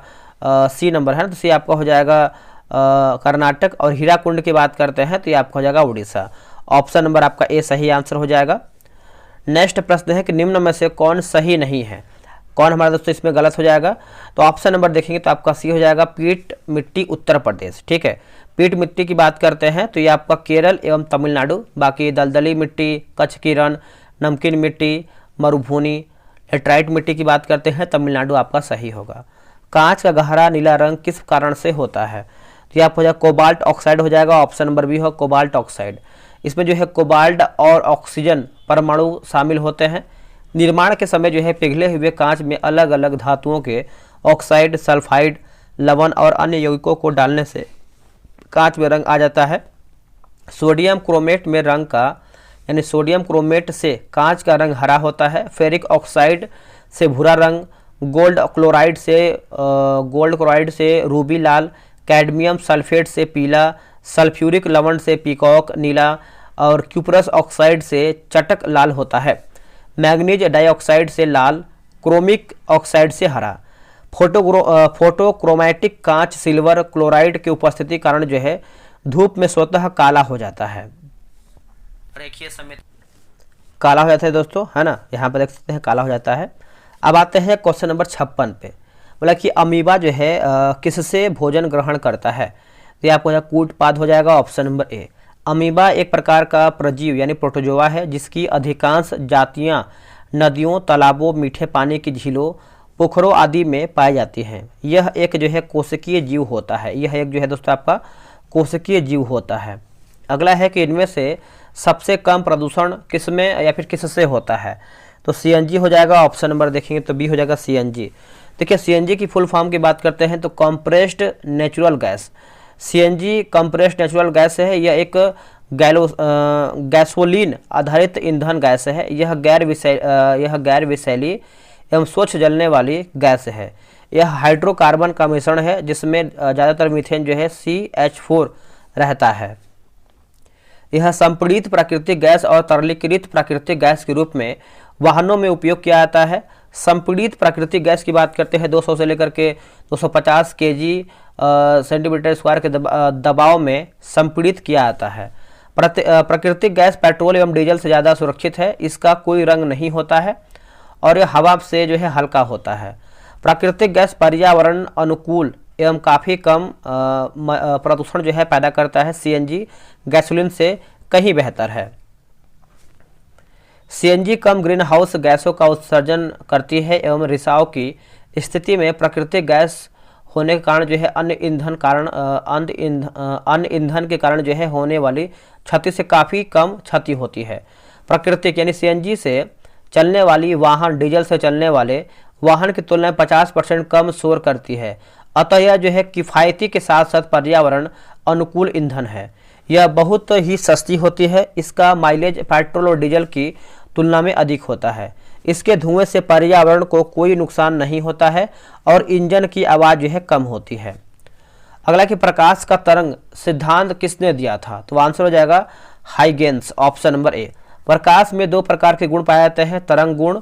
सी नंबर है ना, तो सी आपका हो जाएगा कर्नाटक, और हीराकुंड की बात करते हैं तो ये आपका हो जाएगा उड़ीसा। ऑप्शन नंबर आपका ए सही आंसर हो जाएगा। नेक्स्ट प्रश्न है कि निम्न में से कौन सही नहीं है? कौन हमारा दोस्तों इसमें गलत हो जाएगा? तो ऑप्शन नंबर देखेंगे तो आपका सी हो जाएगा पीट मिट्टी उत्तर प्रदेश। ठीक है, पीट मिट्टी की बात करते हैं तो ये आपका केरल एवं तमिलनाडु। बाकी दलदली मिट्टी, कच्छ की रण, नमकीन मिट्टी, मरुभूमि, लेटराइट मिट्टी की बात करते हैं तमिलनाडु आपका सही होगा। कांच का गहरा नीला रंग किस कारण से होता है? तो ये आप हो जाएगा कोबाल्ट ऑक्साइड हो जाएगा, ऑप्शन नंबर बी हो कोबाल्ट ऑक्साइड। इसमें जो है कोबाल्ट और ऑक्सीजन परमाणु शामिल होते हैं। निर्माण के समय जो है पिघले हुए कांच में अलग अलग धातुओं के ऑक्साइड, सल्फाइड, लवण और अन्य यौगिकों को डालने से कांच में रंग आ जाता है। सोडियम क्रोमेट में रंग का यानी सोडियम क्रोमेट से कांच का रंग हरा होता है। फेरिक ऑक्साइड से भूरा रंग, गोल्ड क्लोराइड से रूबी लाल, कैडमियम सल्फेट से पीला, सल्फ्यूरिक लवण से पीकॉक नीला और क्यूपरस ऑक्साइड से चटक लाल होता है। मैग्नीज डाइऑक्साइड से लाल, क्रोमिक ऑक्साइड से हरा। फोटोक्रोमैटिक कांच सिल्वर क्लोराइड की उपस्थिति कारण जो है धूप में स्वतः काला हो जाता है। रेखीय समिति काला हो जाता है दोस्तों, है ना, यहाँ पर देख सकते हैं काला हो जाता है। अब आते हैं क्वेश्चन नंबर 56 पे। बोला कि अमीबा जो है किससे भोजन ग्रहण करता है? तो ये आपको कूटपाद हो जाएगा ऑप्शन नंबर ए। अमीबा एक प्रकार का प्रजीव यानी प्रोटोजोआ है जिसकी अधिकांश जातियां नदियों, तालाबों, मीठे पानी की झीलों, पोखरों आदि में पाई जाती हैं। यह एक जो है कोशिकीय जीव होता है। यह एक जो है दोस्तों आपका कोशिकीय जीव होता है। अगला है कि इनमें से सबसे कम प्रदूषण किसमें या फिर किससे होता है? तो सीएनजी हो जाएगा। ऑप्शन नंबर देखेंगे तो बी हो जाएगा सीएनजी। देखिए सीएनजी की फुल फॉर्म की बात करते हैं तो compressed natural gas. CNG compressed natural gas है। यह एक गैसोलीन आधारित ईंधन गैस है। यह गैर विषैली एवं स्वच्छ जलने वाली गैस है। यह हाइड्रोकार्बन का मिश्रण है जिसमें ज़्यादातर मीथेन जो है CH4 रहता है। यह संपीड़ित प्राकृतिक गैस और तरलीकृत प्राकृतिक गैस के रूप में वाहनों में उपयोग किया जाता है। संपीड़ित प्राकृतिक गैस की बात करते हैं 200 से लेकर के 250 kg सेंटीमीटर स्क्वायर के दबाव में संपीड़ित किया जाता है। प्राकृतिक गैस पेट्रोल एवं डीजल से ज़्यादा सुरक्षित है। इसका कोई रंग नहीं होता है और यह हवा से जो है हल्का होता है। प्राकृतिक गैस पर्यावरण अनुकूल एवं काफ़ी कम प्रदूषण जो है पैदा करता है। सीएनजी गैसोलीन से कहीं बेहतर है। सीएनजी कम ग्रीन हाउस गैसों का उत्सर्जन करती है एवं रिसाव की स्थिति में प्राकृतिक गैस होने के कारण जो है अन्य ईंधन के कारण जो है होने वाली क्षति से काफ़ी कम क्षति होती है। प्राकृतिक यानी सीएनजी से चलने वाली वाहन डीजल से चलने वाले वाहन की तुलना में 50% कम शोर करती है। अतः यह जो है किफ़ायती के साथ साथ पर्यावरण अनुकूल ईंधन है। यह बहुत ही सस्ती होती है। इसका माइलेज पेट्रोल और डीजल की तुलना में अधिक होता है। इसके धुएं से पर्यावरण को कोई नुकसान नहीं होता है और इंजन की आवाज़ जो है कम होती है। अगला कि प्रकाश का तरंग सिद्धांत किसने दिया था? तो आंसर हो जाएगा हाइगेंस। Option number A. प्रकाश में दो प्रकार के गुण पाए जाते हैं, तरंग गुण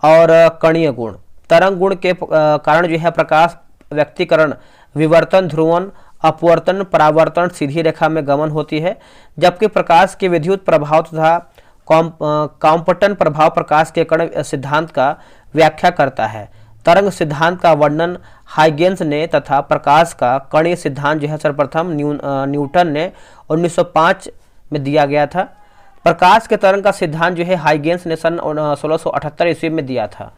और कणीय गुण। तरंग गुण के कारण जो है प्रकाश व्यक्तीकरण, विवर्तन, ध्रुवण, अपवर्तन, परावर्तन, सीधी रेखा में गमन होती है। जबकि प्रकाश के विद्युत प्रभाव तथा कॉम्पटन प्रभाव प्रकाश के कण सिद्धांत का व्याख्या करता है। तरंग सिद्धांत का वर्णन हाइगेंस ने तथा प्रकाश का कणीय सिद्धांत जो है सर्वप्रथम न्यूटन ने 1905 में दिया गया था। प्रकाश के तरंग का सिद्धांत जो है हाइगेंस ने सन 1678 ईस्वी में दिया था।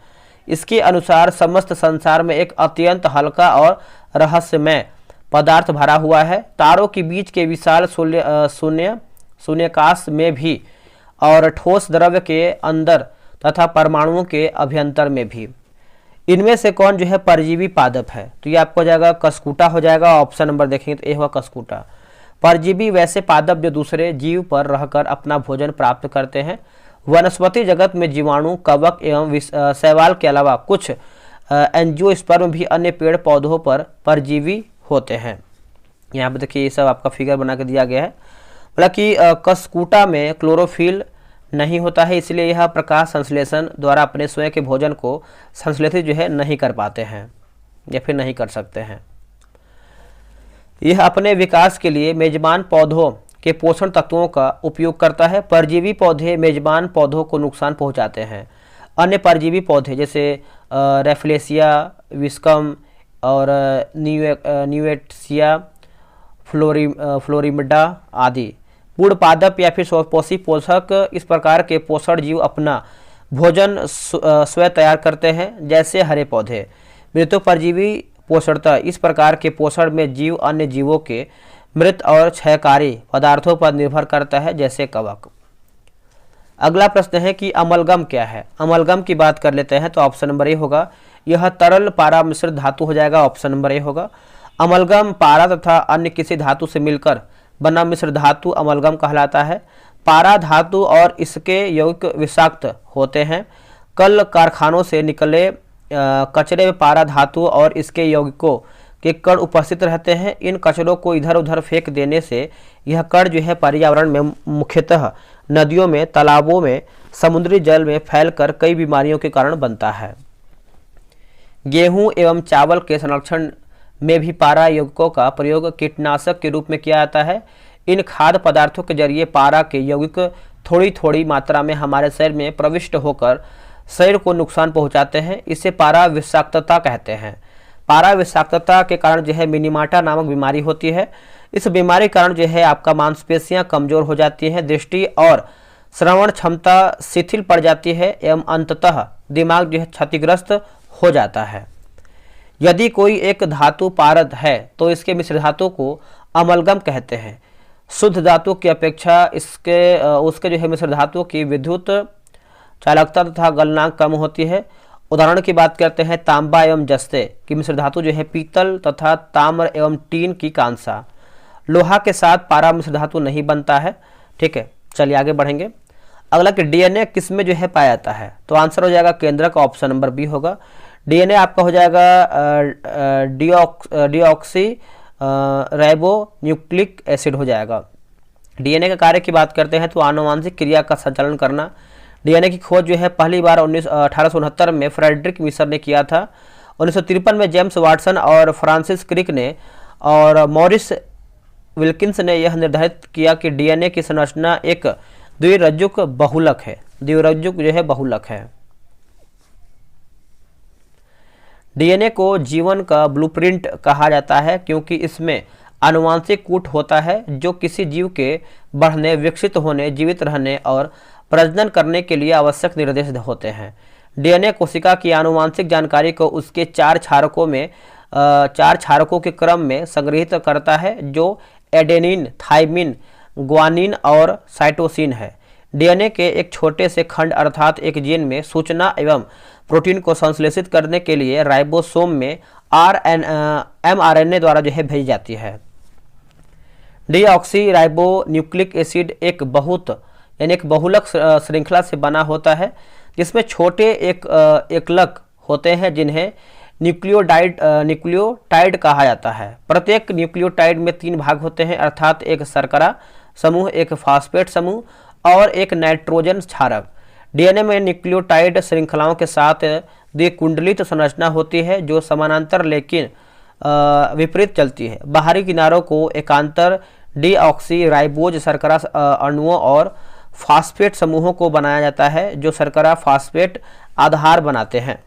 इसके अनुसार समस्त संसार में एक अत्यंत हल्का और रहस्यमय पदार्थ भरा हुआ है। तारों के बीच के विशाल शून्याकाश में भी और ठोस द्रव्य के अंदर तथा परमाणुओं के अभ्यंतर में भी। इनमें से कौन जो है परजीवी पादप है? तो ये आपको हो जाएगा कस्कूटा हो जाएगा। ऑप्शन नंबर देखेंगे तो ए होगा कस्कूटा। परजीवी वैसे पादप जो दूसरे जीव पर रहकर अपना भोजन प्राप्त करते हैं। वनस्पति जगत में जीवाणु, कवक एवं शैवाल के अलावा कुछ एंजियोस्पर्म भी अन्य पेड़ पौधों पर परजीवी होते हैं। यहाँ पे देखिए ये सब आपका फिगर बना के दिया गया है। बोला कि कस्कूटा में क्लोरोफिल नहीं होता है, इसलिए यह प्रकाश संश्लेषण द्वारा अपने स्वयं के भोजन को संश्लेषित जो है नहीं कर पाते हैं या फिर नहीं कर सकते हैं। यह अपने विकास के लिए मेजबान पौधों के पोषण तत्वों का उपयोग करता है। परजीवी पौधे मेजबान पौधों को नुकसान पहुंचाते हैं। अन्य परजीवी पौधे जैसे रेफ्लेसिया, विस्कम और न्यूएटसिया, फ्लोरिमिडा आदि पूर्ण पादप या फिर स्वपोषी पोषक इस प्रकार के पोषण जीव अपना भोजन स्वयं तैयार करते हैं, जैसे हरे पौधे। मृत्यु परजीवी पोषणता इस प्रकार के पोषण में जीव अन्य जीवों के मृत और क्षयकारी पदार्थों पर निर्भर करता है, जैसे कवक। अगला प्रश्न है कि अमलगम क्या है। अमलगम की बात कर लेते हैं तो ऑप्शन नंबर ए होगा, यह तरल पारा मिश्रित धातु हो जाएगा, ऑप्शन नंबर ए होगा। अमलगम पारा तथा अन्य किसी धातु से मिलकर बना मिश्र धातु अमलगम कहलाता है। पारा धातु और इसके यौगिक विषाक्त होते हैं। कल कारखानों से निकले कचरे में पारा धातु और इसके यौगिकों के कण उपस्थित रहते हैं। इन कचरों को इधर उधर फेंक देने से यह कण जो है पर्यावरण में मुख्यतः नदियों में, तालाबों में, समुद्री जल में फैलकर कई बीमारियों के कारण बनता है। गेहूं एवं चावल के संरक्षण में भी पारा यौगिकों का प्रयोग कीटनाशक के रूप में किया जाता है। इन खाद्य पदार्थों के जरिए पारा के यौगिक थोड़ी थोड़ी मात्रा में हमारे शरीर में प्रविष्ट होकर शरीर को नुकसान पहुंचाते हैं। इसे पारा विषाक्तता कहते हैं। पारा विषाक्तता के कारण जो है मिनीमाटा नामक बीमारी होती है। इस बीमारी के कारण जो है आपका मांसपेशियां कमजोर हो जाती हैं, दृष्टि और श्रवण क्षमता शिथिल पड़ जाती है एवं अंततः दिमाग जो है क्षतिग्रस्त हो जाता है। यदि कोई एक धातु पारद है तो इसके मिश्र धातु को अमलगम कहते हैं। शुद्ध धातु की अपेक्षा उसके जो है मिश्र धातु की विद्युत चालकता तथा गलनांक कम होती है। उदाहरण की बात करते हैं, तांबा एवं जस्ते की मिश्र धातु जो है पीतल तथा ताम्र एवं टीन की कांसा। लोहा के साथ पारा मिश्र धातु नहीं बनता है। ठीक है, चलिए आगे बढ़ेंगे। अगला कि डीएनए किस में जो है पाया जाता है, तो आंसर हो जाएगा केंद्रक, ऑप्शन नंबर बी होगा। डीएनए आपका हो जाएगा डीऑक्सी राइबो न्यूक्लिक एसिड हो जाएगा। डीएनए के कार्य की बात करते हैं तो आनुवांशिक क्रिया का संचालन करना। डीएनए की खोज जो है पहली बार 1869 में फ्रेडरिक मिशर ने किया था। 1953 में जेम्स वाटसन और फ्रांसिस क्रिक ने और मॉरिस विल्किंस ने यह निर्धारित किया कि डीएनए की संरचना एक द्विरज्जुक बहुलक है। द्विरज्जुक जो है बहुलक है। डीएनए को जीवन का ब्लूप्रिंट कहा जाता है क्योंकि इसमें आनुवांशिक कूट होता है जो किसी जीव के बढ़ने, विकसित होने, जीवित रहने और प्रजनन करने के लिए आवश्यक निर्देश होते हैं। डीएनए कोशिका की आनुवांशिक जानकारी को उसके चार क्षारकों के क्रम में संग्रहित करता है जो एडेनिन, थाइमिन, ग्वानिन और साइटोसिन है। डीएनए के एक छोटे से खंड अर्थात एक जीन में सूचना एवं प्रोटीन को संश्लेषित करने के लिए राइबोसोम में एमआरएनए द्वारा जो है भेजी जाती है। डीऑक्सी राइबो न्यूक्लिक एसिड एक बहुलक श्रृंखला से बना होता है जिसमें छोटे एकलक होते हैं जिन्हें न्यूक्लियोटाइड कहा जाता है। प्रत्येक न्यूक्लियोटाइड में 3 भाग होते हैं अर्थात एक शर्करा समूह, एक फास्फेट समूह और एक नाइट्रोजन क्षारक। डीएनए में न्यूक्लियोटाइड श्रृंखलाओं के साथ द्विकुंडलित संरचना होती है जो समानांतर लेकिन विपरीत चलती है। बाहरी किनारों को एकांतर डीऑक्सी राइबोज शर्करा अणुओं और फास्फेट समूहों को बनाया जाता है जो शर्करा फास्फेट आधार बनाते हैं।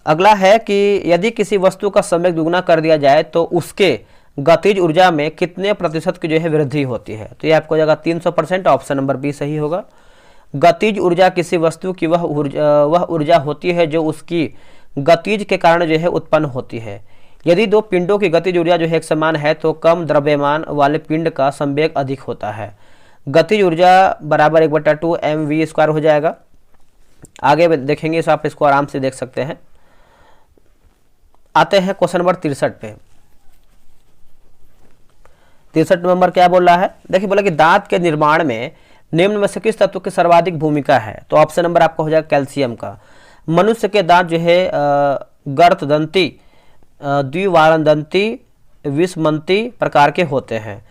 अगला है कि यदि किसी वस्तु का संवेग दुगना कर दिया जाए तो उसके गतिज ऊर्जा में कितने प्रतिशत की जो है वृद्धि होती है, तो ये आपको हो जाएगा 300%, ऑप्शन नंबर बी सही होगा। गतिज ऊर्जा किसी वस्तु की वह ऊर्जा होती है जो उसकी गतिज के कारण जो है उत्पन्न होती है। यदि दो पिंडों की गतिज ऊर्जा जो है एक समान है तो कम द्रव्यमान वाले पिंड का संवेग अधिक होता है। गतिज ऊर्जा बराबर 1/2 mv² हो जाएगा। आगे देखेंगे तो आप इसको आराम से देख सकते हैं। आते हैं क्वेश्चन नंबर 63 पे। 63 नंबर क्या बोल रहा है, देखिए बोला कि दांत के निर्माण में निम्न में से किस तत्व की सर्वाधिक भूमिका है, तो ऑप्शन नंबर आपका हो जाएगा कैल्शियम का। मनुष्य के दांत जो है गर्तदंती, द्विवारदंती, विषमंती प्रकार के होते हैं।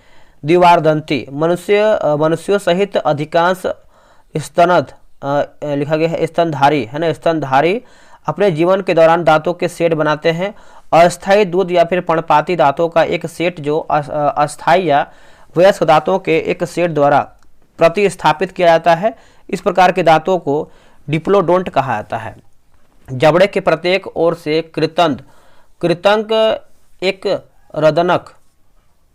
द्विवारदंती मनुष्यों सहित अधिकांश स्तनद लिखा गया है स्तनधारी है ना, स्तनधारी अपने जीवन के दौरान दांतों के सेट बनाते हैं। अस्थायी दूध या फिर पर्णपाती दांतों का एक सेट जो अस्थायी या वयस्क दांतों के एक सेट द्वारा प्रतिस्थापित किया जाता है। इस प्रकार के दांतों को डिप्लोडोंट कहा जाता है। जबड़े के प्रत्येक ओर से कृतंक, एक रदनक,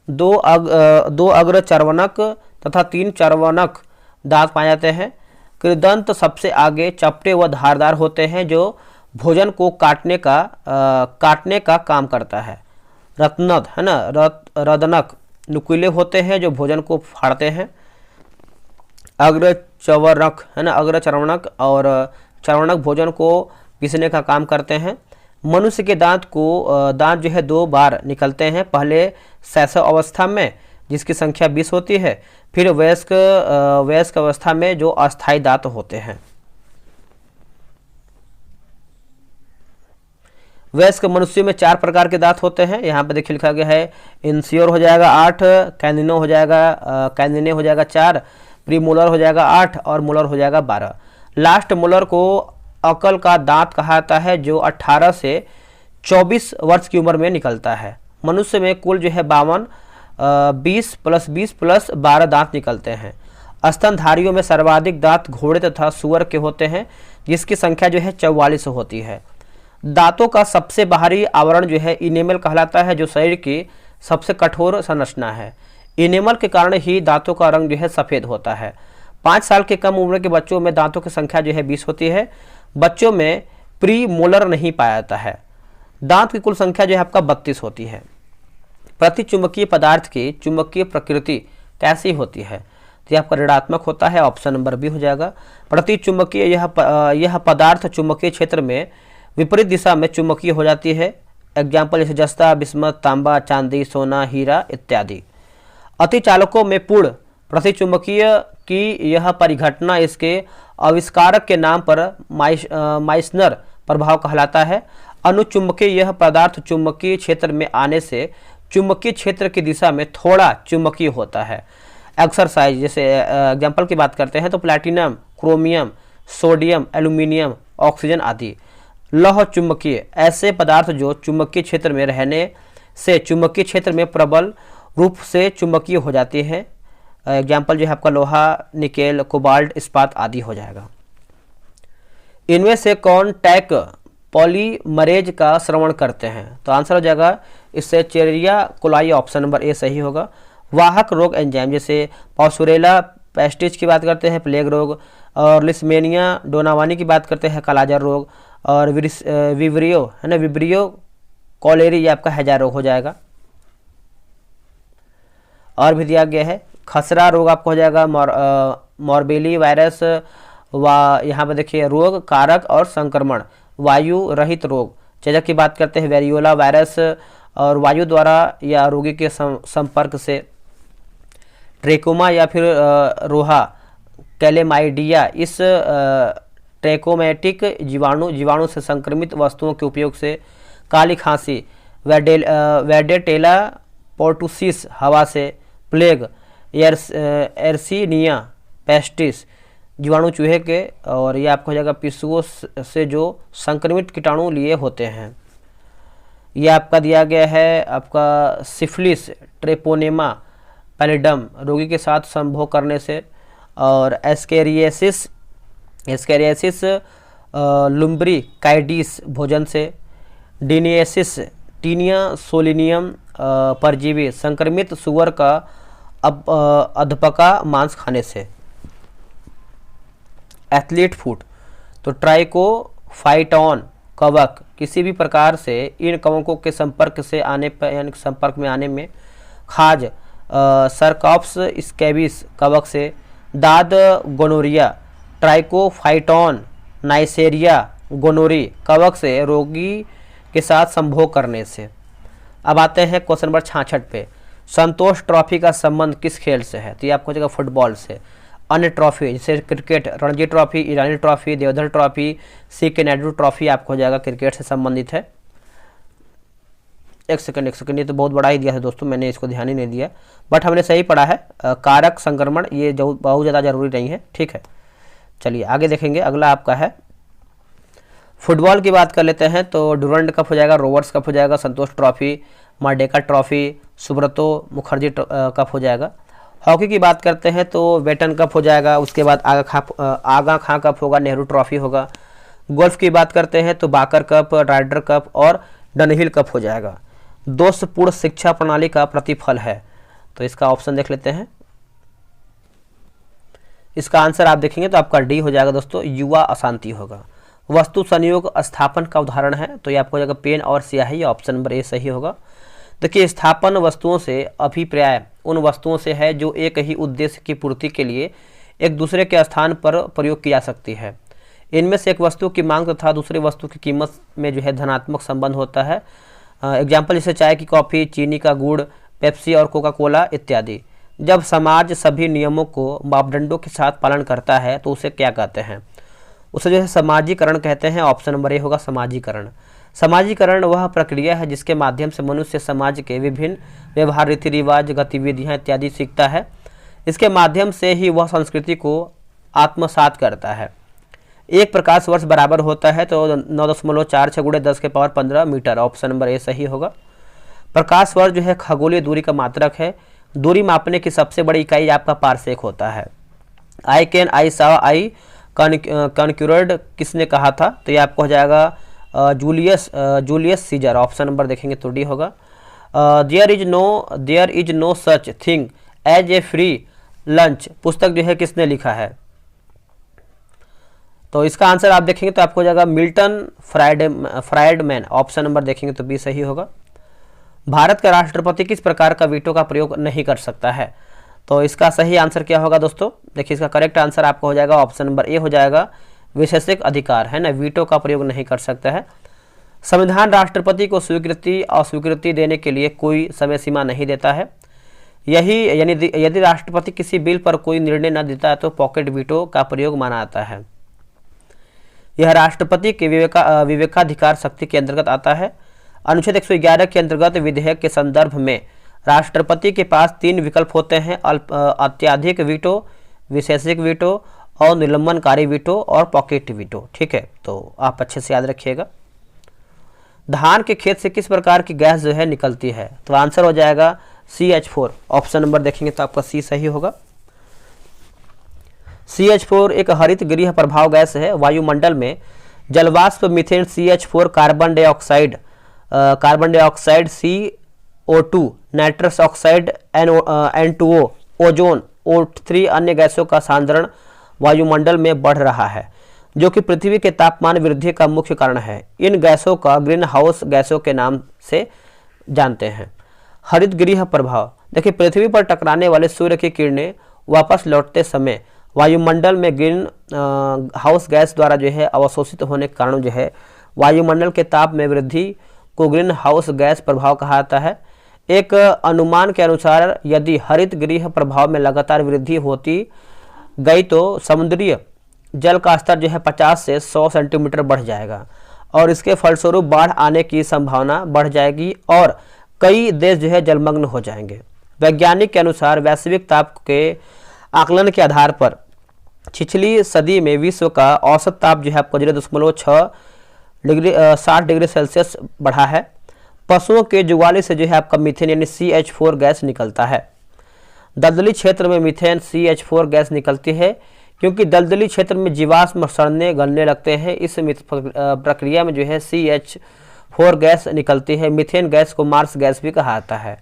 दो अग्र चर्वनक तथा 3 चर्वनक दांत पाए जाते हैं। कृदंत सबसे आगे चपटे व धारदार होते हैं जो भोजन को काटने का काम करता है। रत्नद है ना, रदनक नुकीले होते हैं जो भोजन को फाड़ते हैं। अग्रचवर्णक है ना, अग्रचर्वणक और चर्वणक भोजन को पीसने का काम करते हैं। मनुष्य के दांत जो है 2 बार निकलते हैं, पहले शैशव अवस्था में जिसकी संख्या 20 होती है, फिर वयस्क अवस्था में जो अस्थायी दांत होते हैं। वयस्क मनुष्य में 4 प्रकार के दांत होते हैं, यहाँ पे देखिए लिखा गया है। इंसियोर हो जाएगा 8, कैनिनो हो जाएगा कैनिने हो जाएगा 4, प्रीमोलर हो जाएगा 8 और मोलर हो जाएगा 12। लास्ट मोलर को अकल का दांत कहा जाता है, जो 18 से 24 वर्ष की उम्र में निकलता है। मनुष्य में कुल जो है 52 20 + 20 + 12 दांत निकलते हैं। स्तनधारियों में सर्वाधिक दांत घोड़े तथा सुअर के होते हैं, जिसकी संख्या जो है 44 होती है। दांतों का सबसे बाहरी आवरण जो है इनेमल कहलाता है, जो शरीर की सबसे कठोर संरचना है। इनेमल के कारण ही दांतों का रंग जो है सफ़ेद होता है। 5 साल के कम उम्र के बच्चों में दांतों की संख्या जो है 20 होती है। बच्चों में प्री मोलर नहीं पाया जाता है। दांत की कुल संख्या जो है आपका 32 होती है। प्रति चुंबकीय पदार्थ की चुंबकीय प्रकृति कैसी होती है? तो आपका ऋणात्मक होता है, ऑप्शन नंबर बी हो जाएगा। प्रति चुंबकीय यह पदार्थ चुंबकीय क्षेत्र में विपरीत दिशा में चुंबकीय हो जाती है। एग्जाम्पल जैसे जस्ता, बिस्मत, तांबा, चांदी, सोना, हीरा इत्यादि। अतिचालकों में पूर्ण प्रतिचुंबकीय की यह परिघटना इसके आविष्कारक के नाम पर माइसनर प्रभाव कहलाता है। अनुचुंबकीय यह पदार्थ चुंबकीय क्षेत्र में आने से चुंबकीय क्षेत्र की दिशा में थोड़ा चुंबकीय होता है। एक्सरसाइज जैसे एग्जाम्पल की बात करते हैं तो platinum, chromium, sodium, aluminium, oxygen आदि। लौह चुंबकीय ऐसे पदार्थ जो चुंबकीय क्षेत्र में रहने से चुंबकीय क्षेत्र में प्रबल रूप से चुंबकीय हो जाती हैं। एग्जाम्पल जो है आपका लोहा, निकेल, कोबाल्ट, इस्पात आदि हो जाएगा। इनमें से कौन टैक पॉलीमरेज का श्रवण करते हैं? तो आंसर हो जाएगा इससे Cheria coli, option number A सही होगा। वाहक रोग एंजाइम जैसे पाउसुरेला पेस्टिस की बात करते हैं, प्लेग रोग, और लिस्मेनिया डोनावानी की बात करते हैं, कालाजार रोग, और विब्रियो है ना, विब्रियो कॉलेरी ये आपका हैजा रोग हो जाएगा। और भी दिया गया है खसरा रोग आपको हो जाएगा, मॉर्बेली वायरस, यहाँ पर देखिए रोग कारक और संक्रमण, वायु रहित रोग। चेचक की बात करते हैं वेरियोला वायरस, और वायु द्वारा या रोगी के संपर्क से। ट्रेकोमा या फिर रोहा कैलेमाइडिया इस ट्रैकोमैटिक जीवाणु से संक्रमित वस्तुओं के उपयोग से। काली खांसी वेडेटेला पोर्टुसिस हवा से। प्लेग एर्सिनिया पेस्टिस जीवाणु चूहे के, और ये आपको हो जाएगा पिस्सुओं से जो संक्रमित कीटाणु लिए होते हैं। ये आपका दिया गया है आपका सिफिलिस ट्रेपोनेमा पैलिडम रोगी के साथ संभोग करने से। और एस्केरियासिस लुम्ब्री काइडिस भोजन से। डिनियसिस टीनिया सोलिनियम परजीवी संक्रमित सुअर का अधपका मांस खाने से। एथलीट फूट तो ट्राइकोफाइटॉन कवक किसी भी प्रकार से इन कवकों के संपर्क से आने पर यानी संपर्क में आने में। खाज सरकॉप्स स्कैबिस कवक से। दाद गोनोरिया ट्राइकोफाइटॉन नाइसेरिया गोनोरी कवक से रोगी के साथ संभोग करने से। अब आते हैं क्वेश्चन नंबर 66 पे। संतोष ट्रॉफी का संबंध किस खेल से है? तो ये आपको हो जाएगा फुटबॉल से। अन्य ट्रॉफी जैसे क्रिकेट रणजी ट्रॉफी, ईरानी ट्रॉफी, देवधर ट्रॉफी, सी के नायडू ट्रॉफी आपको हो जाएगा क्रिकेट से संबंधित है। एक सेकंड, ये तो बहुत बड़ा ही दिया है दोस्तों, मैंने इसको ध्यान ही नहीं दिया, बट हमने सही पढ़ा है। कारक संक्रमण ये बहुत ज़्यादा जरूरी नहीं है, ठीक है। चलिए आगे देखेंगे। अगला आपका है फुटबॉल की बात कर लेते हैं तो डुरंड कप हो जाएगा, रोवर्स कप हो जाएगा, Santosh trophy, Merdeka trophy, Subroto Mukherjee cup हो जाएगा। हॉकी की बात करते हैं तो वेटन कप हो जाएगा, उसके बाद आगा खां कप होगा, नेहरू ट्रॉफी होगा। गोल्फ की बात करते हैं तो बाकर कप, राइडर कप और डनहिल कप हो जाएगा। दोषपूर्ण शिक्षा प्रणाली का प्रतिफल है, तो इसका ऑप्शन देख लेते हैं। इसका आंसर आप देखेंगे तो आपका डी हो जाएगा दोस्तों, युवा अशांति होगा। वस्तु संयोग स्थापन का उदाहरण है तो ये आपको हो जाएगा पेन और स्याही, ऑप्शन नंबर ए सही होगा। देखिए, स्थापन वस्तुओं से अभिप्राय उन वस्तुओं से है जो एक ही उद्देश्य की पूर्ति के लिए एक दूसरे के स्थान पर प्रयोग की जा सकती है। इनमें से एक वस्तु की मांग तथा दूसरे वस्तु की कीमत में जो है धनात्मक संबंध होता है। एग्जाम्पल जैसे चाय की कॉफ़ी, चीनी का गुड़, पेप्सी और कोका कोला इत्यादि। जब समाज सभी नियमों को मापदंडों के साथ पालन करता है तो उसे क्या कहते हैं? उसे जो है समाजीकरण कहते हैं। ऑप्शन नंबर ए होगा समाजीकरण। समाजीकरण वह प्रक्रिया है जिसके माध्यम से मनुष्य समाज के विभिन्न व्यवहार, रीति रिवाज, गतिविधियाँ इत्यादि सीखता है। इसके माध्यम से ही वह संस्कृति को आत्मसात करता है। एक प्रकाश वर्ष बराबर होता है तो 9.46 × 10⁻15 मीटर। ऑप्शन नंबर ए सही होगा। प्रकाश वर्ष जो है खगोलीय दूरी का मात्रक है। दूरी मापने की सबसे बड़ी इकाई आपका पारसेक होता है। आई कैन, आई सॉ, आई कॉन्क्यूर्ड किसने कहा था? तो ये आपको हो जाएगा जूलियस सीजर। ऑप्शन नंबर देखेंगे तो डी होगा। There is no such thing as a free lunch पुस्तक जो है किसने लिखा है? तो इसका आंसर आप देखेंगे तो आपको हो जाएगा मिल्टन फ्राइडमैन। ऑप्शन नंबर देखेंगे तो बी सही होगा। भारत का राष्ट्रपति किस प्रकार का वीटो का प्रयोग नहीं कर सकता है? तो इसका सही आंसर क्या होगा दोस्तों? देखिए, इसका करेक्ट आंसर आपको हो जाएगा ऑप्शन नंबर ए हो जाएगा, विशेषिक अधिकार है ना, वीटो का प्रयोग नहीं कर सकता है। संविधान राष्ट्रपति को स्वीकृति अस्वीकृति देने के लिए कोई समय सीमा नहीं देता है। यदि राष्ट्रपति किसी बिल पर कोई निर्णय न देता है तो पॉकेट वीटो का प्रयोग माना जाता है। यह राष्ट्रपति के विवेकाधिकार शक्ति के अंतर्गत आता है। अनुच्छेद 111 के अंतर्गत विधेयक के संदर्भ में राष्ट्रपति के पास 3 विकल्प होते हैं: अत्याधिक वीटो, विशेषिक वीटो और निलंबनकारी वीटो और पॉकेट वीटो। ठीक है, तो आप अच्छे से याद रखिएगा। धान के खेत से किस प्रकार की गैस जो है निकलती है? तो आंसर हो जाएगा CH4। ऑप्शन नंबर देखेंगे तो आपका सी सही होगा। CH4 एक हरित गृह प्रभाव गैस है। वायुमंडल में जलवाष्प, methane, CH4, carbon dioxide CO2, nitrous oxide N2O, ozone O3 अन्य गैसों का सांद्रण वायुमंडल में बढ़ रहा है, जो कि पृथ्वी के तापमान वृद्धि का मुख्य कारण है। इन गैसों का ग्रीन हाउस गैसों के नाम से जानते हैं। हरित गृह प्रभाव, देखिए, पृथ्वी पर टकराने वाले सूर्य की किरणें वापस लौटते समय वायुमंडल में ग्रीन हाउस गैस द्वारा जो है अवशोषित होने के कारण जो है वायुमंडल के ताप में वृद्धि को ग्रीन हाउस गैस प्रभाव कहा जाता है। एक अनुमान के अनुसार यदि हरित गृह प्रभाव में लगातार वृद्धि होती गई तो समुद्रीय जल का स्तर जो है 50 से 100 सेंटीमीटर बढ़ जाएगा और इसके फलस्वरूप बाढ़ आने की संभावना बढ़ जाएगी और कई देश जो है जलमग्न हो जाएंगे। वैज्ञानिक के अनुसार वैश्विक ताप के आकलन के आधार पर पिछली सदी में विश्व का औसत ताप जो है आपको 0.60 डिग्री सेल्सियस बढ़ा है। पशुओं के जुगाली से जो है आपका मीथेन यानी CH4 गैस निकलता है। दलदली क्षेत्र में मीथेन CH4 गैस निकलती है क्योंकि दलदली क्षेत्र में जीवाश्म सड़ने गलने लगते हैं। इस प्रक्रिया में जो है CH4 गैस निकलती है। मीथेन गैस को मार्स गैस भी कहा जाता है।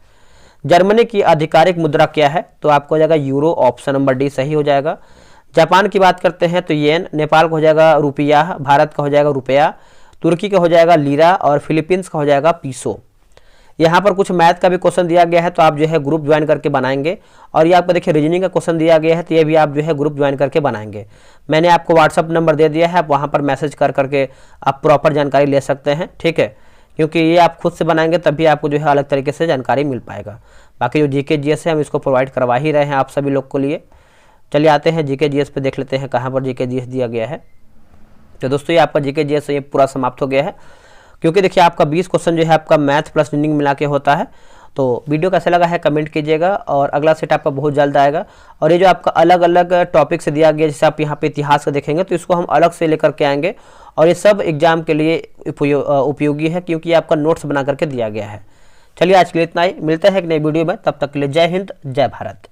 जर्मनी की आधिकारिक मुद्रा क्या है? तो आपको हो जाएगा यूरो। ऑप्शन नंबर डी सही हो जाएगा। जापान की बात करते हैं तो येन, नेपाल का हो जाएगा रुपया, भारत का हो जाएगा रुपया, तुर्की का हो जाएगा लीरा और फिलीपींस का हो जाएगा पीसो। यहाँ पर कुछ मैथ का भी क्वेश्चन दिया गया है तो आप जो है ग्रुप ज्वाइन करके बनाएंगे और ये आपको देखिए रीजनिंग का क्वेश्चन दिया गया है तो ये भी आप जो है ग्रुप ज्वाइन करके बनाएंगे। मैंने आपको व्हाट्सअप नंबर दे दिया है, आप वहाँ पर मैसेज कर करके आप प्रॉपर जानकारी ले सकते हैं। ठीक है, क्योंकि ये आप खुद से बनाएंगे तभी आपको जो है अलग तरीके से जानकारी मिल पाएगा। बाकी जो जीके जीएस है हम इसको प्रोवाइड करवा ही रहे हैं आप सभी लोग के लिए। चलिए आते हैं जीके जीएस पे, देख लेते हैं कहाँ पर जीके जीएस दिया गया है। तो दोस्तों ये आपका जीके जीएस ये पूरा समाप्त हो गया है, क्योंकि देखिए आपका 20 क्वेश्चन जो है आपका मैथ प्लस रीजनिंग मिला के होता है। तो वीडियो कैसा लगा है कमेंट कीजिएगा और अगला सेट आपका बहुत जल्द आएगा। और ये जो आपका अलग अलग टॉपिक से दिया गया, जैसे आप यहाँ पे इतिहास का देखेंगे तो इसको हम अलग से लेकर के आएंगे और ये सब एग्जाम के लिए उपयोगी है क्योंकि आपका नोट्स बना करके दिया गया है। चलिए आज के लिए इतना ही, मिलते हैं एक नई वीडियो में, तब तक के लिए जय हिंद जय भारत।